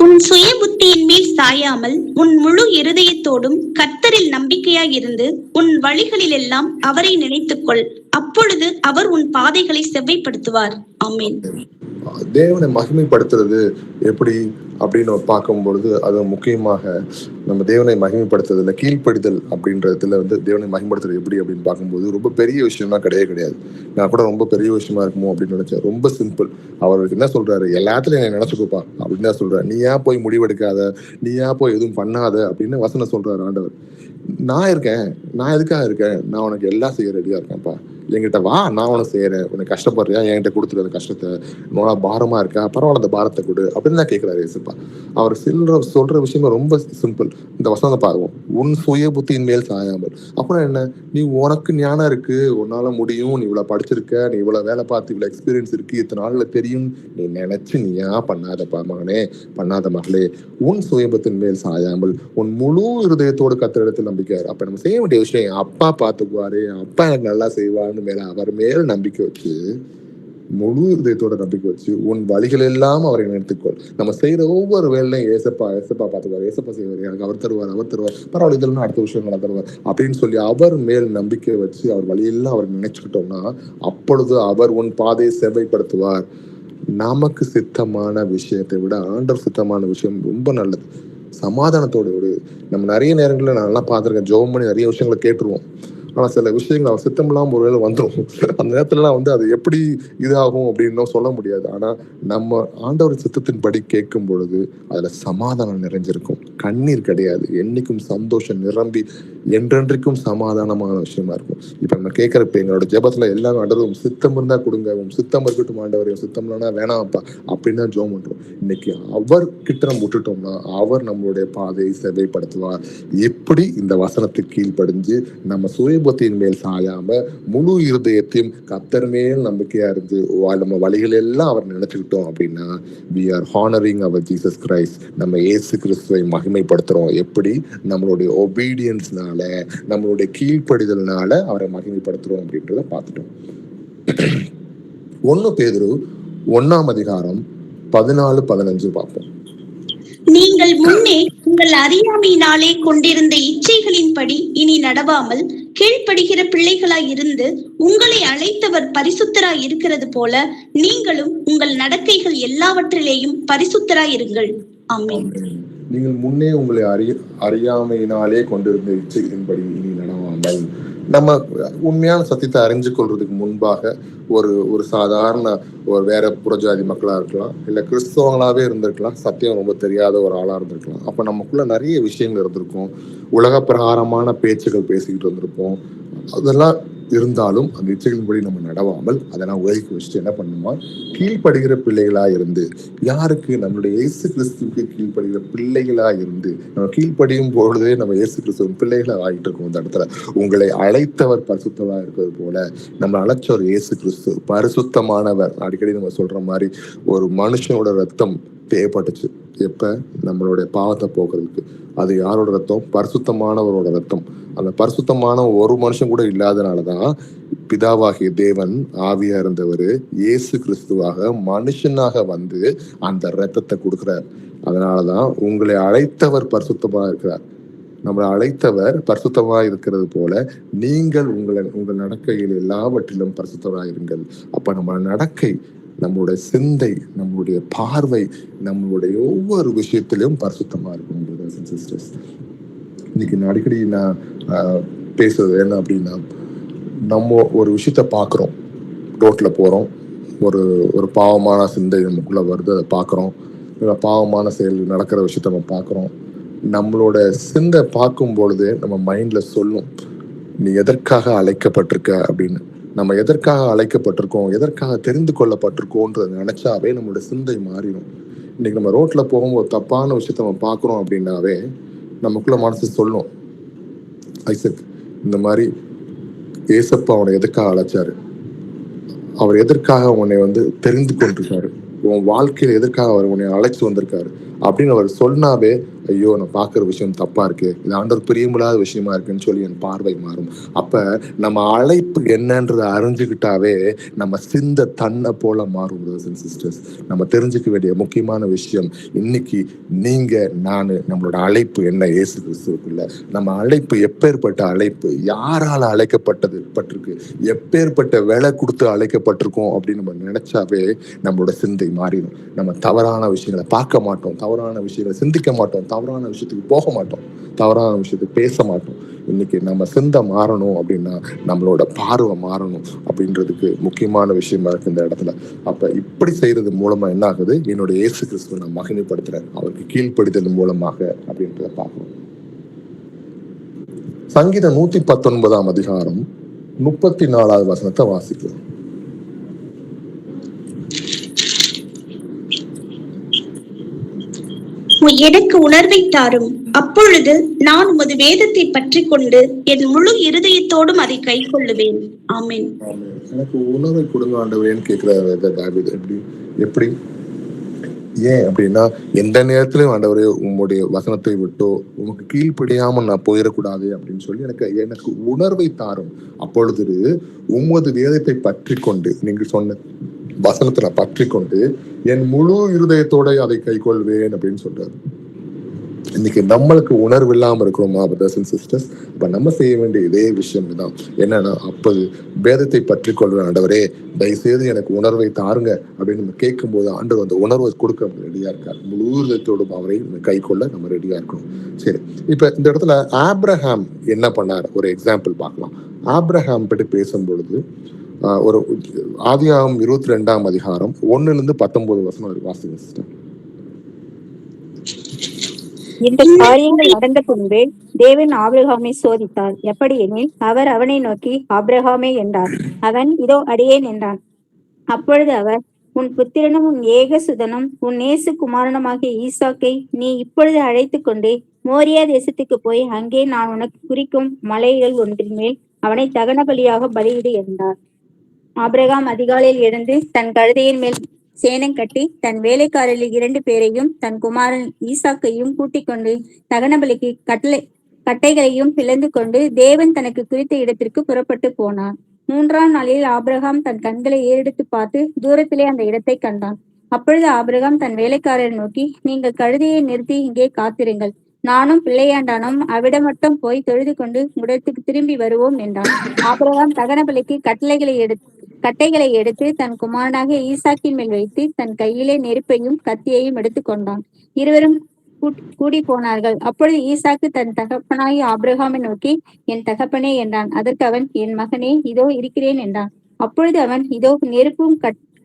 உன் சுய புத்தியின் மேல் சாயாமல் உன் முழு இருதயத்தோடும் கர்த்தரில் நம்பிக்கையாய் இருந்து உன் வழிகளில் எல்லாம் அவரை நினைத்துக்கொள். அப்பொழுது அவர் உன் பாதைகளை செவ்வைப்படுத்துவார். ஆமென். தேவனை மகிமைப்படுத்துறது எப்படி அப்படின்னு பார்க்கும் பொழுது அது முக்கியமாக நம்ம தேவனை மகிமைப்படுத்துறதுல கீழ்ப்படிதல் அப்படின்றதுல தேவனை மகிமைப்படுத்துறது எப்படி அப்படின்னு பார்க்கும்போது ரொம்ப பெரிய விஷயம்லாம் கிடையாது. நான் கூட ரொம்ப பெரிய விஷயமா இருக்குமோ அப்படின்னு நினைச்சேன். ரொம்ப சிம்பிள். அவருக்கு என்ன சொல்றாரு, எல்லாத்துலயும் என்னை நினைச்சுக்கோப்பா அப்படின்னு தான் சொல்றாரு. நீ ஏன் போய் முடிவெடுக்காத, நீ ஏன் போய் எதுவும் பண்ணாத அப்படின்னு வசனம் சொல்றாரு ஆண்டவர். நான் இருக்கேன், நான் எதுக்காக இருக்கேன், நான் உனக்கு எல்லாம் செய்ய ரெடியா இருக்கேன்ப்பா, என்கிட்ட வா, நான் உனக்கு செய்யறேன், உனக்கு கஷ்டப்படுறியா என்கிட்ட கொடுத்துரு அந்த கஷ்டத்தை, உனக்கு பாரமா இருக்கா பரவாயில்ல அந்த பாரத்தை கொடு அப்படின்னு தான் கேட்கிறாரு இயேசுப்பா. அவர் சொல்ற விஷயமே ரொம்ப சிம்பிள். இந்த வசனத்தை பாருவோம், உன் சுய புத்தியின் மேல் சாயாமல். அப்புறம் என்ன, நீ உனக்கு ஞானம் இருக்கு, உன்னால முடியும், நீ இவ்வளவு படிச்சிருக்க, நீ இவ்வளவு வேலை பார்த்து இவ்வளவு எக்ஸ்பீரியன்ஸ் இருக்கு, இத்தனை நாள்ல தெரியும், நீ நினைச்சு நீ ஏன் பண்ணாதப்பா மகனே, பண்ணாத மகளே, உன் சுயபத்தின் மேல் சாயாமல் உன் முழு இருதயத்தோடு கர்த்தரிடத்தில் நம்பிக்கையாரு. அப்ப நம்ம செய்ய வேண்டிய விஷயம், அப்பா பார்த்துக்குவாரு, அப்பா எனக்கு நல்லா செய்வாருன்னு மேல அவர் மேல நம்பிக்கை வச்சு, முழு இதயத்தோட நம்பிக்கை வச்சு உன் வழிகள் எல்லாம் அவரை நினைத்துக்கொள். நம்ம செய்யற ஒவ்வொரு வேலையும் ஏசப்பா பார்த்துக்குவார், ஏசப்பா செய்வார், எனக்கு அவர் தருவார், பரவாயில்ல இதெல்லாம் அடுத்த விஷயம் நல்லா தருவார் அப்படின்னு சொல்லி அவர் மேல் நம்பிக்கை வச்சு அவர் வழியெல்லாம் அவர் நினைச்சுக்கிட்டோம்னா அப்பொழுது அவர் உன் பாதையை செவ்வைப்படுத்துவார். நமக்கு சித்தமான விஷயத்தை விட ஆண்டவர் சித்தமான விஷயம் ரொம்ப நல்லது. சமாதானத்தோடு நம்ம நிறைய நேரங்களில் நான் எல்லாம் பார்த்துருக்கேன், ஜெபம் பண்ணி நிறைய விஷயங்களை கேட்டுருவோம். ஆனா சில விஷயங்கள் அவர் சித்தம் இல்லாம ஒரு வேலை வந்துடும். அந்த நேரத்துலலாம் அது எப்படி இதாகும் அப்படின்னு சொல்ல முடியாது. ஆனா நம்ம ஆண்டவர் சித்தத்தின் படி கேட்கும் பொழுது அதுல சமாதானம் நிறைஞ்சிருக்கும், கண்ணீர் கிடையாது, என்னைக்கும் சந்தோஷம் நிரம்பி என்றென்றைக்கும் சமாதானமான விஷயமா இருக்கும். இப்ப நம்ம கேட்கறப்ப எங்களோட ஜெபத்துல எல்லாம் ஆண்டவர் சித்தம் இருந்தா கொடுங்க, சித்தம் இருக்கட்டும் ஆண்டவர், சித்தம் இல்லைன்னா வேணாம்ப்பா அப்படின்னு தான் ஜெபம் பண்றோம். இன்னைக்கு அவர் கிட்ட நம்ம விட்டுட்டோம்னா அவர் நம்மளுடைய பாதையை செவ்வைப்படுத்துவார். எப்படி இந்த வசனத்துக்கு கீழ்ப்படிஞ்சு நம்ம சுயபத்தின் மேல் சாயாம முழு இருதயத்தையும் கர்த்தர் மேல் நம்பிக்கையா இருந்து நம்ம வழிகள் எல்லாம் அவர் நினைச்சுக்கிட்டோம் அப்படின்னா we are honoring our Jesus Christ. நம்ம இயேசு கிறிஸ்துவை மகிமைப்படுத்துறோம். எப்படி, நம்மளுடைய ஒபீடியன்ஸ்னால, நம்மளுடைய கீழ்ப்படிதல்னால அவரை மகிமைப்படுத்துறோம் அப்படின்றத பார்த்துட்டோம். 1 பேதுரு 1ஆம் அதிகாரம் 14-15 பார்ப்போம். நீங்கள் முன்னே உங்கள் அறியாமையினாலே கொண்டிருந்த இச்சைகளின்படி இனி நடவாமல் கீழ்ப்படுகிற பிள்ளைகளாய் இருந்து உங்களை அழைத்தவர் பரிசுத்தராய் இருக்கிறது போல நீங்களும் உங்கள் நடக்கைகள் எல்லாவற்றிலேயும் பரிசுத்தராய் இருங்கள். ஆமென். நீங்கள் முன்னே உங்களை அறியாமையினாலே கொண்டிருந்த இச்சைகளின்படி இனி நடவாமல், நம்ம உண்மையான சத்தியத்தை அறிஞ்சு கொள்றதுக்கு முன்பாக ஒரு ஒரு சாதாரண ஒரு வேற புறஜாதி மக்களா இருக்கலாம், இல்ல கிறிஸ்தவங்களாவே இருந்திருக்கலாம், சத்தியம் ரொம்ப தெரியாத ஒரு ஆளா இருந்திருக்கலாம். அப்ப நமக்குள்ள நிறைய விஷயங்கள் இருந்திருக்கும், உலக பிரகாரமான பேச்சுகள் பேசிக்கிட்டு இருந்திருப்போம். அதெல்லாம் இருந்தாலும் அந்த இச்சைகளின்படி நம்ம நடவாமல் அதெல்லாம் ஒதுக்கி வச்சுட்டு என்ன பண்ணுமா, கீழ்ப்படுகிற பிள்ளைகளா இருந்து, யாருக்கு? நம்மளுடைய இயேசு கிறிஸ்துவுக்கு கீழ்ப்படுகிற பிள்ளைகளா இருந்து, நம்ம கீழ்ப்படியும் பொழுதே நம்ம இயேசு கிறிஸ்துவின் பிள்ளைகளா ஆகிட்டு இருக்கோம். இந்த இடத்துல உங்களை அழைத்தவர் பரிசுத்தமா இருக்கிறது போல நம்ம அழைச்சவர் இயேசு கிறிஸ்து பரிசுத்தமானவர். அடிக்கடி நம்ம சொல்ற மாதிரி ஒரு மனுஷனோட ரத்தம் தேவைப்பட்டுச்சு எப்ப? நம்மளுடைய பாவத்தை போக்குறதுக்கு. அது யாரோட ரத்தம்? பரிசுத்தமானவரோட ரத்தம். அந்த பரிசுத்தமான ஒரு மனுஷன் கூட இல்லாதனாலதான் பிதாவாகிய தேவன் ஆவியா இருந்தவர் இயேசு கிறிஸ்துவாக மனுஷனாக வந்து அந்த ரத்தத்தை கொடுக்கிறார். அதனாலதான் உங்களை அழைத்தவர் பரிசுத்தமா இருக்கிறார். நம்மளை அழைத்தவர் பரிசுத்தமா இருக்கிறது போல நீங்கள் உங்கள் நடக்கையில் எல்லாவற்றிலும் பரிசுத்தராயிருங்கள். அப்ப நம்ம நடக்கை, நம்மளுடைய சிந்தை, நம்மளுடைய பார்வை, நம்மளுடைய ஒவ்வொரு விஷயத்திலும் பரிசுத்தமா இருக்கும். சிஸ்டர்ஸ், இன்னைக்கு அடிக்கடி நான் பேசுறது என்ன அப்படின்னா, நம்ம ஒரு விஷயத்த பார்க்குறோம், ரோட்ல போறோம், ஒரு ஒரு பாவமான சிந்தை நமக்குள்ள வருது, அதை பார்க்குறோம், பாவமான செயல் நடக்கிற விஷயத்த நம்ம பார்க்குறோம். நம்மளோட சிந்தை பார்க்கும் பொழுது நம்ம மைண்ட்ல சொல்லும், நீ எதற்காக அழைக்கப்பட்டிருக்க அப்படின்னு. நம்ம எதற்காக அழைக்கப்பட்டிருக்கோம், எதற்காக தெரிந்து கொள்ளப்பட்டிருக்கோன்றத நினைச்சாவே நம்மளோட சிந்தை மாறிடும். இன்னைக்கு நம்ம ரோட்ல போகும்போது தப்பான விஷயத்த நம்ம பார்க்குறோம் அப்படின்னாவே நமக்குள்ள மனசு சொல்லும், ஐசக் இந்த மாதிரி ஏசப்பா அவனை எதுக்காக அழைச்சாரு, அவர் எதற்காக உன்னை வந்து தெரிந்து கொண்டிருக்காரு, உன் வாழ்க்கையில எதற்காக அவர் உன்னை அழைச்சு வந்திருக்காரு அப்படின்னு அவர் சொன்னாவே, ஐயோ நான் பார்க்குற விஷயம் தப்பா இருக்கு, இது ஆண்டவர் பிரியமில்லாத விஷயமா இருக்குன்னு சொல்லி என் பார்வை மாறும். அப்ப நம்ம அழைப்பு என்னன்றதை அறிஞ்சுக்கிட்டாவே நம்ம சிந்த தன்னை போல மாறும். சிஸ்டர்ஸ், நம்ம தெரிஞ்சுக்க வேண்டிய முக்கியமான விஷயம் இன்னைக்கு நீங்க நானு நம்மளோட அழைப்பு என்ன இயேசு கிறிஸ்துவுக்குள்ள. நம்ம அழைப்பு எப்பேற்பட்ட அழைப்பு, யாரால அழைக்கப்பட்டது பட்டிருக்கு, எப்பேற்பட்ட விலை கொடுத்து அழைக்கப்பட்டிருக்கோம் அப்படின்னு நம்ம நினைச்சாவே நம்மளோட சிந்தை மாறிடும். நம்ம தவறான விஷயங்களை பார்க்க மாட்டோம், தவறான விஷயங்களை சிந்திக்க மாட்டோம், தவறான விஷயத்துக்கு போக மாட்டோம், தவறான விஷயத்துக்கு பேச மாட்டோம். இன்னைக்கு நம்ம சிந்தை மாறணும் அப்படின்னா நம்மளோட பார்வை மாறணும் அப்படின்றதுக்கு முக்கியமான விஷயமா இருக்கு இந்த இடத்துல. அப்ப இப்படி செய்யறது மூலமா என்ன ஆகுது, என்னோட இயேசு கிறிஸ்துவை நான் மகிமைப்படுத்துறேன் அவருக்கு கீழ்ப்படிதல் மூலமாக அப்படின்றத பார்க்கணும். சங்கீதம் 119 அதிகாரம் 34வது வசனத்தை வாசிக்கலாம். எனக்கு உணர்வை தாரும், அப்பொழுது நான் உமது வேதத்தை பற்றி கொண்டு என் முழு இருதயத்தோடும் அதை கை கொள்ளுவேன். ஆமென். எனக்கு உணர்வை கொடுங்க ஆண்டவரேன்னு கேட்கிறாரு தாவீது. எப்படி ஏன் அப்படின்னா, எந்த நேரத்திலும் ஆண்டவரே உம்முடைய வசனத்தை விட்டோ உமக்கு கீழ்ப்படியாம நான் போயிடக்கூடாது அப்படின்னு சொல்லி எனக்கு உணர்வை தாரும், அப்பொழுது உமது வேதத்தை பற்றி கொண்டு, நீங்க சொன்ன வசனத்தை நான் பற்றி கொண்டு என் முழு இருதயத்தோட அதை கை கொள்வேன் அப்படின்னு சொல்றாரு. இன்னைக்கு நம்மளுக்கு உணர்வு இல்லாம இருக்கிறோமா பிரதர்ஸ் அண்ட் சிஸ்டர்ஸ்? அப்ப நம்ம செய்ய வேண்டிய இதே விஷயம் தான். என்னன்னா, அப்போது வேதத்தை பற்றி கொள்ற ஆண்டவரே தயவுசெய்து எனக்கு உணர்வை தாருங்க அப்படின்னு நம்ம கேட்கும் போது ஆண்டவர் அந்த உணர்வை கொடுக்க ரெடியா இருக்காரு. முழு இதயத்தோடும் அவரை கை கொள்ள நம்ம ரெடியா இருக்கணும். சரி, இப்ப இந்த இடத்துல ஆப்ரஹாம் என்ன பண்ணார் ஒரு எக்ஸாம்பிள் பார்க்கலாம். ஆப்ரஹாம் பற்றி பேசும் பொழுது ஒரு ஆதியாகமம் 22ஆம் அதிகாரம் 1-19 வசனம் வாசிங்க சிஸ்டர். இந்த காரியங்கள் நடந்த பின்பு தேவன் ஆபிரகாமை சோதித்தார். எப்படி எனில், அவர் அவனை நோக்கி ஆபிரகாமே என்றார். அவன் இதோ அடியேன் என்றான். அப்பொழுது அவர், உன் புத்திரனும் உன் ஏகசுதனும் உன் நேசு குமாரனுமாகிய ஈசாக்கை நீ இப்பொழுது அழைத்து கொண்டு மோரியா தேசத்துக்கு போய் அங்கே நான் உனக்கு குறிக்கும் மலைகள் ஒன்றின் மேல் அவனை தகன பலியாக பலியிடு என்றார். ஆபிரகாம் அதிகாலையில் எழுந்து தன் கழுதையின் மேல் சேனம் கட்டி தன் வேலைக்காரரில் 2 பேரையும் தன் குமாரன் ஈசாக்கையும் கூட்டிக் கொண்டு தகனபலிக்கு கட்டைகளையும் பிளந்து கொண்டு தேவன் தனக்கு குறித்த இடத்திற்கு புறப்பட்டு போனான். 3ஆம் நாளில் ஆபிரகாம் தன் கண்களை ஏறெடுத்து பார்த்து தூரத்திலே அந்த இடத்தை கண்டான். அப்பொழுது ஆபிரகாம் தன் வேலைக்காரரை நோக்கி, நீங்கள் கழுதையை நிறுத்தி இங்கே காத்திருங்கள், நானும் பிள்ளையாண்டானும் அவ்விடம் மட்டும் போய் தொழுது கொண்டு உடத்துக்கு திரும்பி வருவோம் என்றான். ஆபிரகாம் தகனபலிக்கு கட்டைகளை எடுத்து தன் குமாரனாக ஈசாக்கின் மேல் வைத்து தன் கையிலே நெருப்பையும் கத்தியையும் எடுத்து கொண்டான். இருவரும் கூடி போனார்கள். அப்பொழுது ஈசாக்கு தன் தகப்பனாகிய ஆபிரகாமை நோக்கி, என் தகப்பனே என்றான். அதற்கு அவன், என் மகனே, இதோ இருக்கிறேன் என்றான். அப்பொழுது அவன், இதோ நெருப்பும்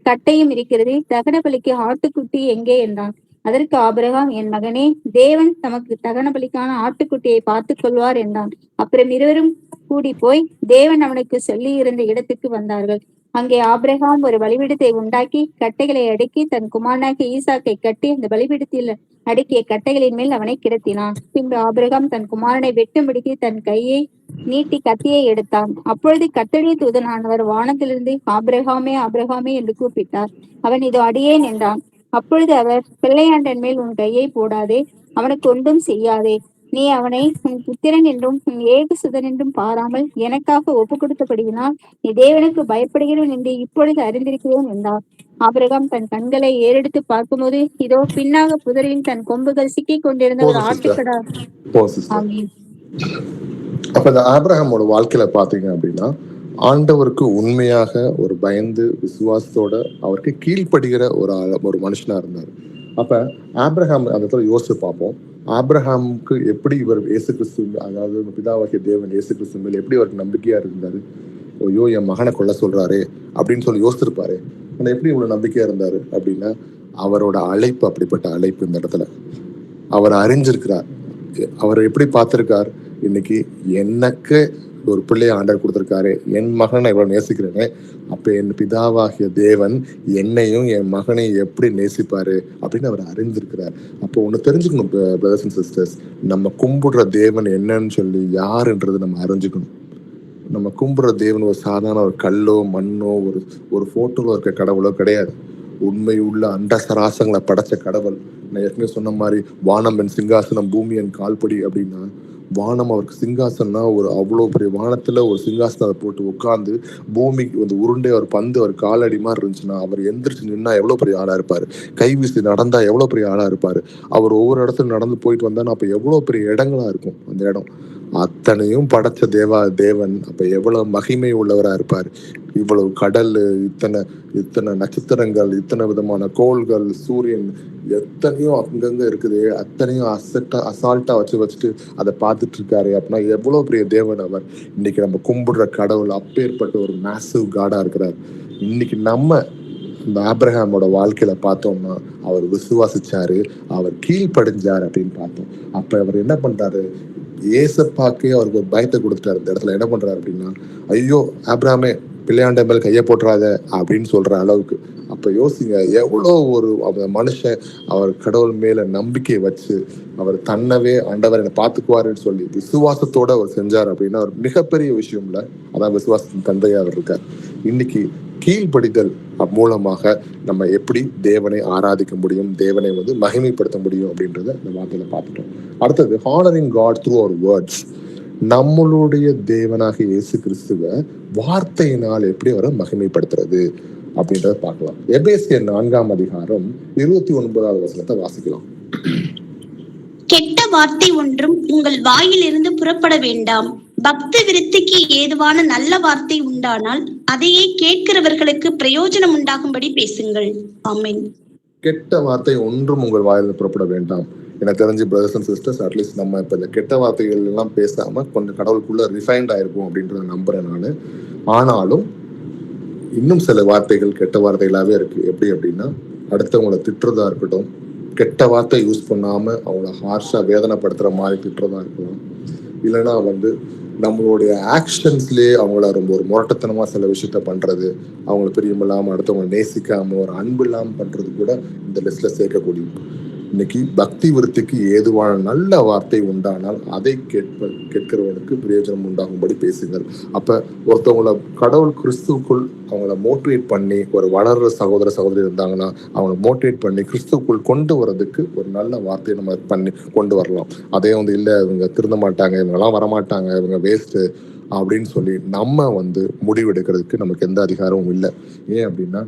கட்டையும் இருக்கிறது, தகன பலிக்கு ஆட்டுக்குட்டி எங்கே என்றான். அதற்கு ஆபிரகாம், என் மகனே, தேவன் தமக்கு தகன பலிக்கான ஆட்டுக்குட்டியை பார்த்துக் கொள்வார் என்றான். அப்புறம் இருவரும் கூடி போய் தேவன் அவனுக்கு சொல்லியிருந்த இடத்துக்கு வந்தார்கள். அங்கே ஆபிரகாம் ஒரு பலிபீடத்தை உண்டாக்கி கட்டைகளை அடுக்கி தன் குமாரனாகிய ஈசாக்கை கட்டி அந்த பலிபீடத்தில் அடுக்கிய கட்டைகளின் மேல் அவனை கிடத்தினான். பின்பு ஆபிரகாம் தன் குமாரனை வெட்டும்படிக்கு தன் கையை நீட்டி கத்தியை எடுத்தான். அப்பொழுது கர்த்தருடைய தூதனானவர் வானத்திலிருந்து, ஆபிரகாமே, ஆபிரகாமே என்று கூப்பிட்டார். அவன், இதோ அடியேன் என்றான். அப்பொழுது அவர், பிள்ளையாண்டன் மேல் உன் கையை போடாதே, அவனுக்கு ஒன்றும் செய்யாதே. நீ அவனை உன் புத்திரன் என்றும் உன் ஏகசுதன் என்றும் பாராமல் எனக்காக ஒப்புக் கொடுத்தபடியினால் நீ தேவனுக்கு பயப்படுகிறவன் என்று இப்பொழுது அறிந்திருக்கிறேன் என்றார். ஆபிரகாம் தன் கண்களை ஏறெடுத்து பார்க்கும்போது, இதோ பின்னாக புதரில் தன் கொம்புகள் சிக்கிக் கொண்டிருந்த ஒரு ஆட்டுக்கடா. ஆமீன். அப்ப இந்த ஆபிரகாமோட வாழ்க்கையில பாத்தீங்க அப்படின்னா, ஆண்டவருக்கு உண்மையாக ஒரு பயந்து விசுவாசத்தோட அவருக்கு கீழ்ப்படுகிற ஒரு மனுஷனா இருந்தார். அப்ப ஆபிரகாம் அந்த யோசிச்சு பார்ப்போம். ஆபிரகாமுக்கு எப்படி இவர் இயேசு கிறிஸ்து, அதாவது பிதாவாகிய தேவன் இயேசு கிறிஸ்து மேல எப்படி அவருக்கு நம்பிக்கையா இருந்தாரு. ஐயோ, என் மகனை கொல்ல சொல்றாரு அப்படின்னு சொல்லி யோசிச்சிருப்பாரு. ஆனா எப்படி இவ்வளவு நம்பிக்கையா இருந்தாரு அப்படின்னா, அவரோட அழைப்பு அப்படிப்பட்ட அழைப்பு. இந்த இடத்துல அவர் அறிஞ்சிருக்கிறார். அவர் எப்படி பார்த்திருக்கார், இன்னைக்கு எனக்கு ஒரு பிள்ளைய ஆண்டவர் கொடுத்திருக்காரு, என் மகனை இவ்வளவு நேசிக்கிறேன்னு. அப்ப என் பிதாவாகிய தேவன் என்னையும் என் மகனையும் எப்படி நேசிப்பாரு அப்படின்னு அவர் அறிந்திருக்கிறார். அப்போ ஒண்ணு தெரிஞ்சுக்கணும் பிரதர்ஸ் அண்ட் சிஸ்டர்ஸ், நம்ம கும்பிடுற தேவன் என்னன்னு சொல்லி யாருன்றது நம்ம அறிஞ்சுக்கணும். நம்ம கும்பிடுற தேவன் ஒரு சாதாரண ஒரு கல்லோ மண்ணோ ஒரு போட்டோல இருக்க கடவுளோ கிடையாது. உண்மை உள்ள அண்ட சராசங்களை படைச்ச கடவுள். நான் ஏற்கனவே சொன்ன மாதிரி வானம் என் சிங்காசனம், பூமி என் கால்படி அப்படின்னா, வானம் அவருக்கு சிங்காசனம்னா ஒரு அவ்வளோ பெரிய வானத்துல ஒரு சிங்காசனத்தை போட்டு உட்காந்து பூமிக்கு வந்து உருண்டை ஒரு பந்து ஒரு காலடி மாதிரி இருந்துச்சுன்னா, அவர் எந்திரிச்சு நின்னா எவ்வளவு பெரிய ஆளா இருப்பாரு. கை வீசி நடந்தா எவ்வளவு பெரிய ஆளா இருப்பாரு. அவர் ஒவ்வொரு இடத்துல நடந்து போயிட்டு வந்தான்னா அப்ப எவ்வளவு பெரிய இடங்களா இருக்கும் அந்த இடம். அத்தனையும் படைச்ச தேவன் அப்ப எவ்வளவு மகிமை உள்ளவரா இருப்பார். இவ்வளவு கடல், இத்தனை நட்சத்திரங்கள், இத்தனை விதமான கோள்கள், சூரியன் எத்தனையோ அங்கங்க இருக்குது, அத்தனையும் அசால்ட்டா வச்சுட்டு அதை பார்த்துட்டு இருக்காரு அப்படின்னா எவ்வளவு பெரிய தேவன் அவர். இன்னைக்கு நம்ம கும்பிடுற கடவுள் அப்பேற்பட்ட ஒரு மேசிவ் காடா இருக்கிறார். இன்னைக்கு நம்ம இந்த ஆபிரகாமோட வாழ்க்கையில பார்த்தோம்னா, அவர் விசுவாசிச்சாரு, அவர் கீழ்ப்படிஞ்சாரு அப்படின்னு பார்த்தோம். அப்ப அவர் என்ன பண்றாரு, ஏசப்பாக்கே அவருக்கு ஒரு பயத்தை கொடுத்துட்டாரு. இந்த இடத்துல என்ன பண்றாரு அப்படின்னா, ஐயோ ஆபிரகாமே, பிள்ளையாண்ட மேல் கையை போட்டுறாத அப்படின்னு சொல்ற அளவுக்கு. அப்ப யோசிங்க, எவ்வளோ ஒரு மனுஷன் அவர் கடவுள் மேல நம்பிக்கை வச்சு அவர் தன்னவே ஆண்டவர் என்னை பார்த்துக்குவாருன்னு சொல்லி விசுவாசத்தோட அவர் செஞ்சார் அப்படின்னா ஒரு மிகப்பெரிய விஷயம் இல்ல. அதான் விசுவாசத்தின் தந்தையா அவர் இருக்கார். இன்னைக்கு கீழ்ப்படிதல் மூலமாக நம்ம எப்படி தேவனை ஆராதிக்க முடியும், தேவனை வந்து மகிமைப்படுத்த முடியும் அப்படின்றத இந்த வார்த்தையில பார்த்துட்டோம். அடுத்தது, honouring God through our words. நம்மளுடைய தேவனாக இயேசு கிறிஸ்துவ வார்த்தையினால் எப்படி அவரை மகிமைப்படுத்துறது அப்படின்றத பார்க்கலாம். எபேசியர் 4 அதிகாரம் 29வது வசனத்தை வாசிக்கலாம். கெட்ட வார்த்தை ஒன்றும் உங்கள் வாயிலிருந்து புறப்பட வேண்டாம். பக்தி விருத்திக்கு ஏதுவான நல்ல வார்த்தை உண்டானால் அதையே கேட்கிறவர்களுக்கு பிரயோஜனம் உண்டாகும்படி பேசுங்கள். ஆமென். கெட்ட வார்த்தை ஒன்றும் உங்கள் வாயிலிருந்து புறப்பட வேண்டாம். எனக்கு தெரிஞ்சு பிரதர்ஸ் அண்ட் சிஸ்டர்ஸ், அட்லீஸ்ட் நம்ம இப்ப இந்த கெட்ட வார்த்தைகள் எல்லாம் பேசாம கொஞ்சம் கடவுளுக்குள்ள ரிஃபைன்ட் ஆயிருக்கும் அப்படின்றத நம்புறேன் நான். ஆனாலும் இன்னும் சில வார்த்தைகள் கெட்ட வார்த்தைகளாவே இருக்கு. எப்படி அப்படின்னா, அடுத்தவங்களை திட்டுறதா இருக்கட்டும், கெட்ட வார்த்தை யூஸ் பண்ணாம அவங்கள ஹார்ஷா வேதனைப்படுத்துற மாதிரி திட்டுறதா இருக்கலாம். இல்லைன்னா வந்து நம்மளுடைய ஆக்ஷன்ஸ்லயே அவங்கள ரொம்ப ஒரு முரட்டத்தனமா சில விஷயத்த பண்றது, அவங்கள பிரியமில்லாம அடுத்தவங்களை நேசிக்காம ஒரு அன்பு இல்லாம பண்றது கூட இந்த லிஸ்ட்ல சேர்க்கக்கூடிய. இன்னைக்கு பக்தி விருத்திக்கு ஏதுவான நல்ல வார்த்தை உண்டானால் அதை கேட்கிறவனுக்கு பிரயோஜனம் உண்டாகும்படி பேசுங்கள். அப்ப ஒருத்தவங்களை கடவுள் கிறிஸ்துவுக்குள் அவங்கள மோட்டிவேட் பண்ணி, ஒரு வளர்ற சகோதர சகோதரி இருந்தாங்கன்னா அவங்களை மோட்டிவேட் பண்ணி கிறிஸ்துவுக்குள் கொண்டு வர்றதுக்கு ஒரு நல்ல வார்த்தையை நம்ம பண்ணி கொண்டு வரலாம். அதே வந்து இல்லை இவங்க திருந்த மாட்டாங்க, இவங்கெல்லாம் வரமாட்டாங்க, இவங்க வேஸ்ட் அப்படின்னு சொல்லி நம்ம வந்து முடிவெடுக்கிறதுக்கு நமக்கு எந்த அதிகாரமும் இல்லை. ஏன் அப்படின்னா,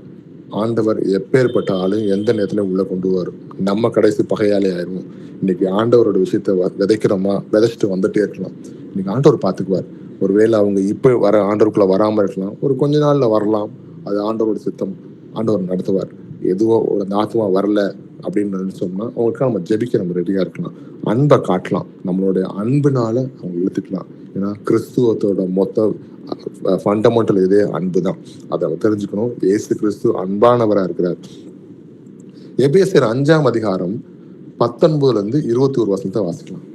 ஆண்டவர் எப்பேற்பட்ட ஆளும் எந்த நேரத்திலும் உள்ள கொண்டு வரும். நம்ம கடைசி பகையாளி ஆயிரும். இன்னைக்கு ஆண்டவரோட விஷயத்த விதைக்கிறோமா, விதைச்சிட்டு வந்துட்டே இருக்கலாம். இன்னைக்கு ஆண்டவர் பார்த்துக்குவார். ஒருவேளை அவங்க இப்ப வர ஆண்டவருக்குள்ள வராம இருக்கலாம், ஒரு கொஞ்ச நாள்ல வரலாம். அது ஆண்டவரோட சித்தம், ஆண்டவர் நடத்துவார். எதுவோ ஒரு ஆத்மா வரல, அப்படின்னு நினைச்சோம்னா அவங்களுக்காக நம்ம ஜெபிக்க நம்ம ரெடியா இருக்கலாம். அன்பை காட்டலாம், நம்மளுடைய அன்புனால அவங்க இழுத்துக்கலாம். ஏன்னா கிறிஸ்துவத்தோட மொத்த ஃபண்டமெண்டல் இதே அன்பு தான். அதை தெரிஞ்சுக்கணும். இயேசு கிறிஸ்து அன்பானவரா இருக்கிறார். எபேசியர் 5ஆம் அதிகாரம் 19-21 வசனத்தை வாசிக்கலாம்.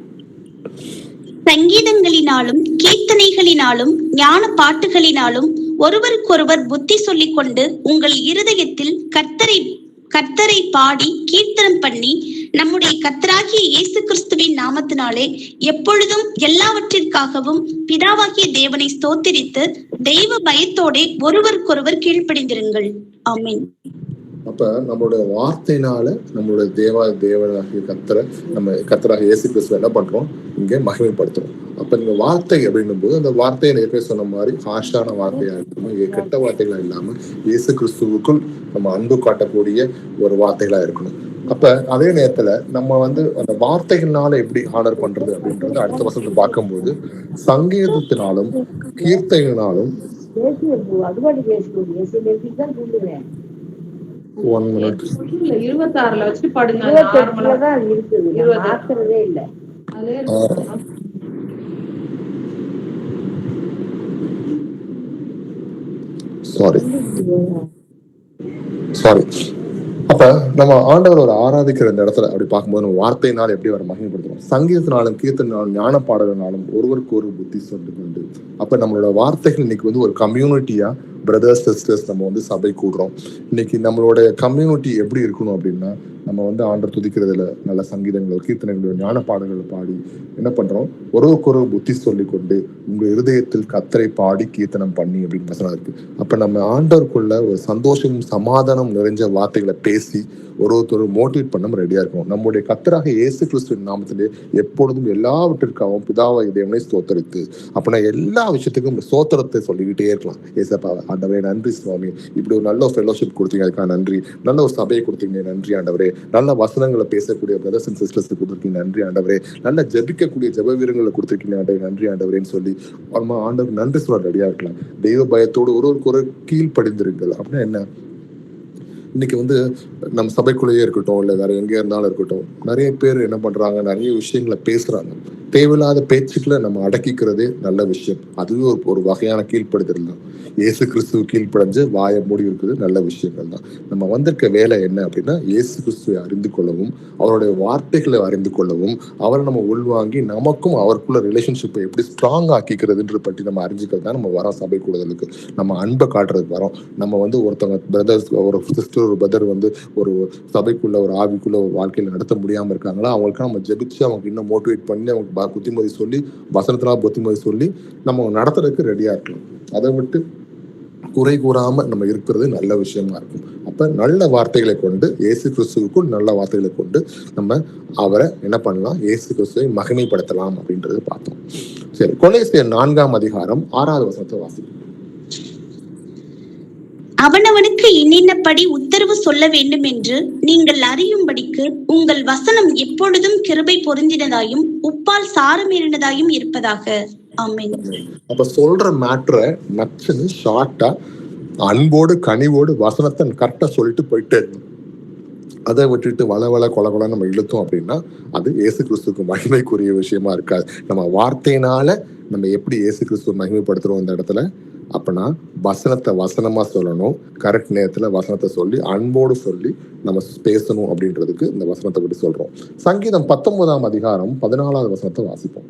சங்கீதங்களினாலும் கீர்த்தனைகளினாலும் ஞான பாட்டுகளினாலும் ஒருவருக்கொருவர் புத்தி சொல்லிக் கொண்டு உங்கள் இருதயத்தில் கர்த்தரை பாடி கீர்த்தனம் பண்ணி நம்முடைய கர்த்தராகிய இயேசு கிறிஸ்துவின் நாமத்தினாலே எப்பொழுதும் எல்லாவற்றிற்காகவும் பிதாவாகிய தேவனை ஸ்தோத்திரித்து தெய்வ பயத்தோட ஒருவருக்கொருவர் கீழ்ப்படிந்திருங்கள். ஆமென். அப்ப நம்மளுடைய வார்த்தையினால நம்மளுடைய தேவனாகிய கர்த்தராக இயேசு கிறிஸ்துவ என்ன பண்றோம், இங்கே மகிமைப்படுத்துறோம். அப்ப இந்த வார்த்தை அப்படின்னும் போது அந்த வார்த்தையை நிறைய சொன்ன மாதிரி ஹாஷான வார்த்தையா இருக்கணும், கெட்ட வார்த்தைகளா இல்லாம இயேசு கிறிஸ்துவுக்குள் நம்ம அன்பு காட்டக்கூடிய ஒரு வார்த்தைகளா இருக்கணும். அப்ப அதே நேரத்துல நம்ம அந்த வார்த்தைகள்னால எப்படி ஆனர் பண்றது அப்படின்றது அடுத்த வருஷத்தை பார்க்கும்போது சங்கீதத்தினாலும் கீர்த்தனையினாலும் 1 minute 26 வச்சு பாடுங்க. சாரி. அப்ப நம்ம ஆண்டவர் ஒரு ஆராதிக்கிற இந்த இடத்துல அப்படி பார்க்கும்போது நம்ம வார்த்தையினால எப்படி வர மகிமைப்படுத்துறோம். சங்கீதத்தினாலும் கீர்த்தனாலும் ஞான பாடல்களாலும் ஒருவருக்கு ஒரு புத்தி சொல்லி கொண்டு. அப்ப நம்மளோட வார்த்தைகள் இன்னைக்கு ஒரு கம்யூனிட்டியா பிரதர்ஸ் சிஸ்டர்ஸ் நம்ம சபை கூடுறோம். இன்னைக்கு நம்மளோட கம்யூனிட்டி எப்படி இருக்கணும் அப்படின்னா நம்ம ஆண்டவர் துதிக்கிறதுல நல்ல சங்கீதங்களோ கீர்த்தனைகளோ ஞான பாடல்களை பாடி என்ன பண்றோம், ஒருவருக்கொரு புத்தி சொல்லி கொண்டு உங்க இருதயத்தில் கர்த்தரை பாடி கீர்த்தனம் பண்ணி அப்படின்னு வசனம் இருக்கு. அப்ப நம்ம ஆண்டவருக்குள்ள ஒரு சந்தோஷம் சமாதானம் நிறைஞ்ச வார்த்தைகளை பேசி ஒருத்தர் மோட்டிவேட் பண்ண ரெடியா இருக்கணும். நம்முடைய கர்த்தராக இயேசு கிறிஸ்துவின் நாமத்திலே எப்பொழுதும் எல்லாவற்றிற்காகவும் பிதாவாகிய தேவனை ஸ்தோத்தரித்து அப்படின்னா எல்லா விஷயத்துக்கும் ஸ்தோத்திரத்தை சொல்லிக்கிட்டே இருக்கலாம். ஏசப்பா ஆண்டவரே நன்றி சுவாமி, இப்படி ஒரு நல்ல ஃபெலோஷிப் கொடுத்தீங்க, அதுக்காக நன்றி. நல்ல ஒரு சபையை கொடுத்தீங்க, நன்றி ஆண்டவரே. நல்ல வசனங்களை பேசக்கூடிய பிரதர்ஸ் அண்ட் சிஸ்டர்ஸ் கொடுத்துருக்கீங்க, நன்றி ஆண்டவரே. நல்ல ஜெபிக்கக்கூடிய ஜெப வீரங்களை கொடுத்துருக்கீங்க ஆண்டவரே, நன்றி ஆண்டவரேன்னு சொல்லி ஆண்டவர் நன்றி சொல்ல ரெடியா இருக்கலாம். தெய்வ பயத்தோடு ஒருவருக்கு ஒரு கீழ்ப்படிந்திருங்கள். அப்படின்னா என்ன, இன்னைக்கு நம்ம சபைக்குள்ளேயே இருக்கட்டும் இல்ல வேற எங்க இருந்தாலும் இருக்கட்டும், நிறைய பேர் என்ன பண்றாங்க, நிறைய விஷயங்களை பேசுறாங்க. தேவையில்லாத பேச்சுக்களை நம்ம அடக்கிக்கிறதே நல்ல விஷயம். அதுவே ஒரு வகையான கீழ்ப்படுதல் தான். இயேசு கிறிஸ்துவ கீழ்ப்படைஞ்சு வாயை மூடி இருக்குது நல்ல விஷயங்கள் தான். நம்ம வந்திருக்க வேலை என்ன அப்படின்னா இயேசு கிறிஸ்துவை அறிந்து கொள்ளவும் அவருடைய வார்த்தைகளை அறிந்து கொள்ளவும் அவரை நம்ம உள்வாங்கி நமக்கும் அவருக்குள்ள ரிலேஷன்ஷிப்பை எப்படி ஸ்ட்ராங் ஆக்கிக்கிறதுன்ற பற்றி நம்ம அறிஞ்சிக்கிறது தான் நம்ம வரோம். சபை கூடுதலுக்கு நம்ம அன்பை காட்டுறதுக்கு வரோம். நம்ம ஒருத்தவங்க பிரதர்ஸ் ஒரு சிஸ்டர் ஒரு பிரதர் ஒரு சபைக்குள்ள ஒரு ஆவிக்குள்ள ஒரு வாழ்க்கையில நடத்த முடியாம இருக்காங்களா, அவங்களுக்கு நம்ம ஜெபிச்சு அவங்க இன்னும் மோட்டிவேட் பண்ணி அவங்க புத்திமதி சொல்லி வசனத்தினால புத்திமதி சொல்லி நம்ம நடத்துறதுக்கு ரெடியா இருக்கலாம். அதை விட்டு குறை கூறாம நம்ம இருக்கிறது நல்ல விஷயமா இருக்கும். அப்ப நல்ல வார்த்தைகளை கொண்டு இயேசு கிறிஸ்துவுக்குள் நல்ல வார்த்தைகளை கொண்டு நம்ம அவரை என்ன பண்ணலாம், இயேசு கிறிஸ்துவை மகிமைப்படுத்தலாம் அப்படின்றது பார்த்தோம். சரி, கொலோசியர் 4ஆம் அதிகாரம் 6வது வசனத்தை வாசிப்போம். அவனவனுக்கு இன்னின்னபடி உத்தரவு சொல்ல வேண்டும் என்று நீங்கள் அறியும்படிக்கு உங்கள் வசனம் எப்பொழுதும் கிருபை பொருந்தினதாயும் உப்பால் சாரமேறினதாயும் இருப்பதாக. ஆமென். அப்ப சொல்ற மேட்டரை நச்சுன்னு ஷார்ட்டா அன்போடு கனிவோடு வசனத்தை கரெக்டா சொல்லிட்டு போயிட்டே இருக்கணும். அதை விட்டுட்டு வள கொல நம்ம இழுத்தோம் அப்படின்னா அது இயேசு கிறிஸ்துக்கு மகிமைக்குரிய விஷயமா இருக்காது. நம்ம வார்த்தையினால நம்ம எப்படி இயேசு கிறிஸ்துவ மகிமைப்படுத்துறோம் இந்த இடத்துல அப்படின்னா வசனத்தை வசனமா சொல்லணும், கரெக்ட் நேரத்துல வசனத்தை சொல்லி அன்போடு சொல்லி நம்ம பேசணும் அப்படின்றதுக்கு இந்த வசனத்தை பற்றி சொல்றோம். சங்கீதம் 19ஆம் அதிகாரம் 14வது வசனத்தை வாசிப்போம்.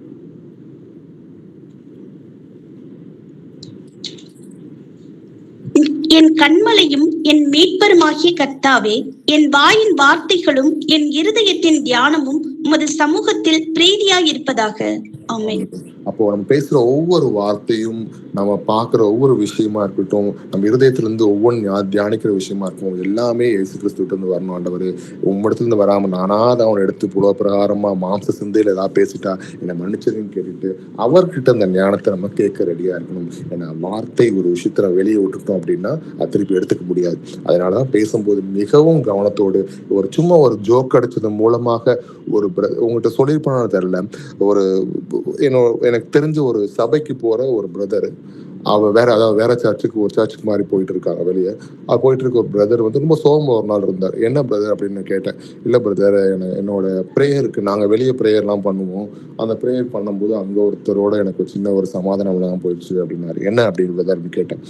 என் கண்மலையும் என் மீட்பருமாகிய கர்த்தாவே, என் வாயின் வார்த்தைகளும் என் இருதயத்தின் தியானமும் உமது சமூகத்தில் பிரீதியாயிருப்பதாக. ஆமென். அப்போ நம்ம பேசுற ஒவ்வொரு வார்த்தையும் நம்ம பார்க்குற ஒவ்வொரு விஷயமா இருக்கட்டும், நம்ம இருதயத்திலிருந்து ஒவ்வொன்றும் தியானிக்கிற விஷயமா இருக்கும், எல்லாமே இயேசு கிறிஸ்துவிட்ட இருந்து வரணும். ஆண்டவர் உம்மிடத்துல இருந்து வராம நானாவது அவனை எடுத்து புலவ பிரகாரமா மாம்ச சிந்தையில ஏதாவது பேசிட்டா என்னை மன்னிச்சதுன்னு கேட்டுட்டு அவர்கிட்ட அந்த ஞானத்தை நம்ம கேட்க ரெடியா இருக்கணும். ஏன்னா வார்த்தை ஒரு விஷயத்துல வெளியே விட்டுட்டோம் அப்படின்னா அது திருப்பி எடுத்துக்க முடியாது. அதனாலதான் பேசும்போது மிகவும் கவனத்தோடு சும்மா ஒரு ஜோக் அடிச்சது மூலமாக உங்கள்கிட்ட சொல்லியிருப்பானு தெரியல, எனக்கு தெரிஞ்ச ஒரு சபைக்கு போற ஒரு பிரதர் அவ வேற சர்ச்சுக்கு ஒரு சர்ச்சுக்கு மாதிரி போயிட்டு இருக்காங்க வெளியே. அது போயிட்டு இருக்க ஒரு பிரதர் வந்து ரொம்ப சோகமா ஒரு நாள் இருந்தார். என்ன பிரதர் அப்படின்னு கேட்டேன். இல்லை பிரதர், என்னோட ப்ரேயருக்கு நாங்கள் வெளியே ப்ரேயர்லாம் பண்ணுவோம், அந்த ப்ரேயர் பண்ணும்போது அங்கே ஒருத்தரோட எனக்கு சின்ன ஒரு சமாதானம் இல்லாமல் போயிடுச்சு அப்படின்னாரு. என்ன அப்படின்னு பிரதர்னு கேட்டேன்.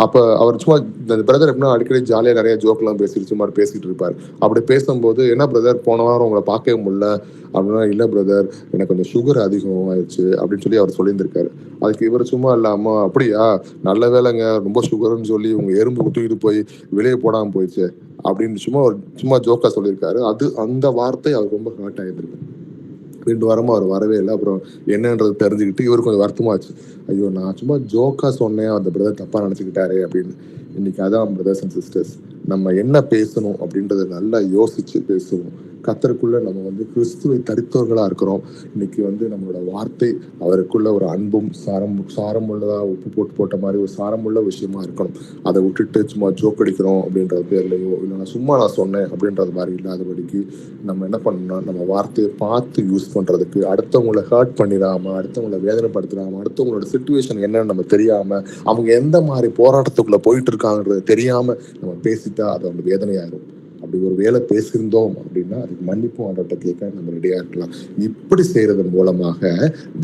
அப்போ அவர் சும்மா இந்த பிரதர் எப்படின்னா அடிக்கடி ஜாலியாக நிறைய ஜோக்கெலாம் பேசிட்டு சும்மா பேசிட்டு இருப்பார். அப்படி பேசும்போது என்ன பிரதர் போன வாரம் உங்களை பார்க்கவே முடியல அப்படின்னா, இல்லை பிரதர் எனக்கு கொஞ்சம் சுகர் அதிகமாகிடுச்சு அப்படின்னு சொல்லி அவர் சொல்லியிருந்திருக்காரு. அதுக்கு இவர் சும்மா இல்லாமல், அப்படியா நல்ல வேலைங்க, ரொம்ப சுகர்னு சொல்லி உங்க எறும்பு குட்டிக்கிட்டு போய் வெளியே போடாமல் போயிடுச்சு அப்படின்னு சும்மா ஜோக்கா சொல்லியிருக்காரு. அந்த வார்த்தை அவர் ரொம்ப ஹர்ட் ஆகிருக்கு. 2 வாரமா அவர் வரவே இல்லை. அப்புறம் என்னன்றது தெரிஞ்சுக்கிட்டு இவர் கொஞ்சம் வருத்தமாச்சு. ஐயோ, நான் சும்மா ஜோக்கா சொன்னேன், அந்த பிரதர் தப்பா நினைச்சுக்கிட்டாரு அப்படின்னு. இன்னைக்கு அதான் பிரதர்ஸ் அண்ட் சிஸ்டர்ஸ், நம்ம என்ன பேசணும் அப்படின்றத நல்லா யோசிச்சு பேசுவோம். கர்த்தருக்குள்ள நம்ம வந்து கிறிஸ்துவை தரித்தவர்களா இருக்கிறோம். இன்னைக்கு வந்து நம்மளோட வார்த்தை அவருக்குள்ள ஒரு அன்பும் சாரமுள்ளதா உப்பு போட்ட மாதிரி ஒரு சாரமுள்ள விஷயமா இருக்கணும். அதை விட்டுட்டு சும்மா ஜோக் அடிக்கிறோம் அப்படின்ற பேர்லையோ இல்லை நான் சொன்னேன் அப்படின்றது மாதிரி இல்லாதபடிக்கு நம்ம என்ன பண்ணணும்னா, நம்ம வார்த்தையை பார்த்து யூஸ் பண்றதுக்கு, அடுத்தவங்களை ஹர்ட் பண்ணிடாம, அடுத்தவங்களை வேதனைப்படுத்திடாம, அடுத்தவங்களோட சிச்சுவேஷன் என்னன்னு நம்ம தெரியாம, அவங்க எந்த மாதிரி போராட்டத்துக்குள்ள போயிட்டு இருக்காங்கன்றது தெரியாம நம்ம பேசிட்டா அது அவங்க வேதனையாயிரும். அப்படி ஒரு வேலை பேசியிருந்தோம் அப்படின்னா அதுக்கு மன்னிப்பும் ஆண்டவர்கிட்ட கேட்க நம்ம ரெடியா இருக்கலாம். இப்படி செய்யறதன் மூலமாக,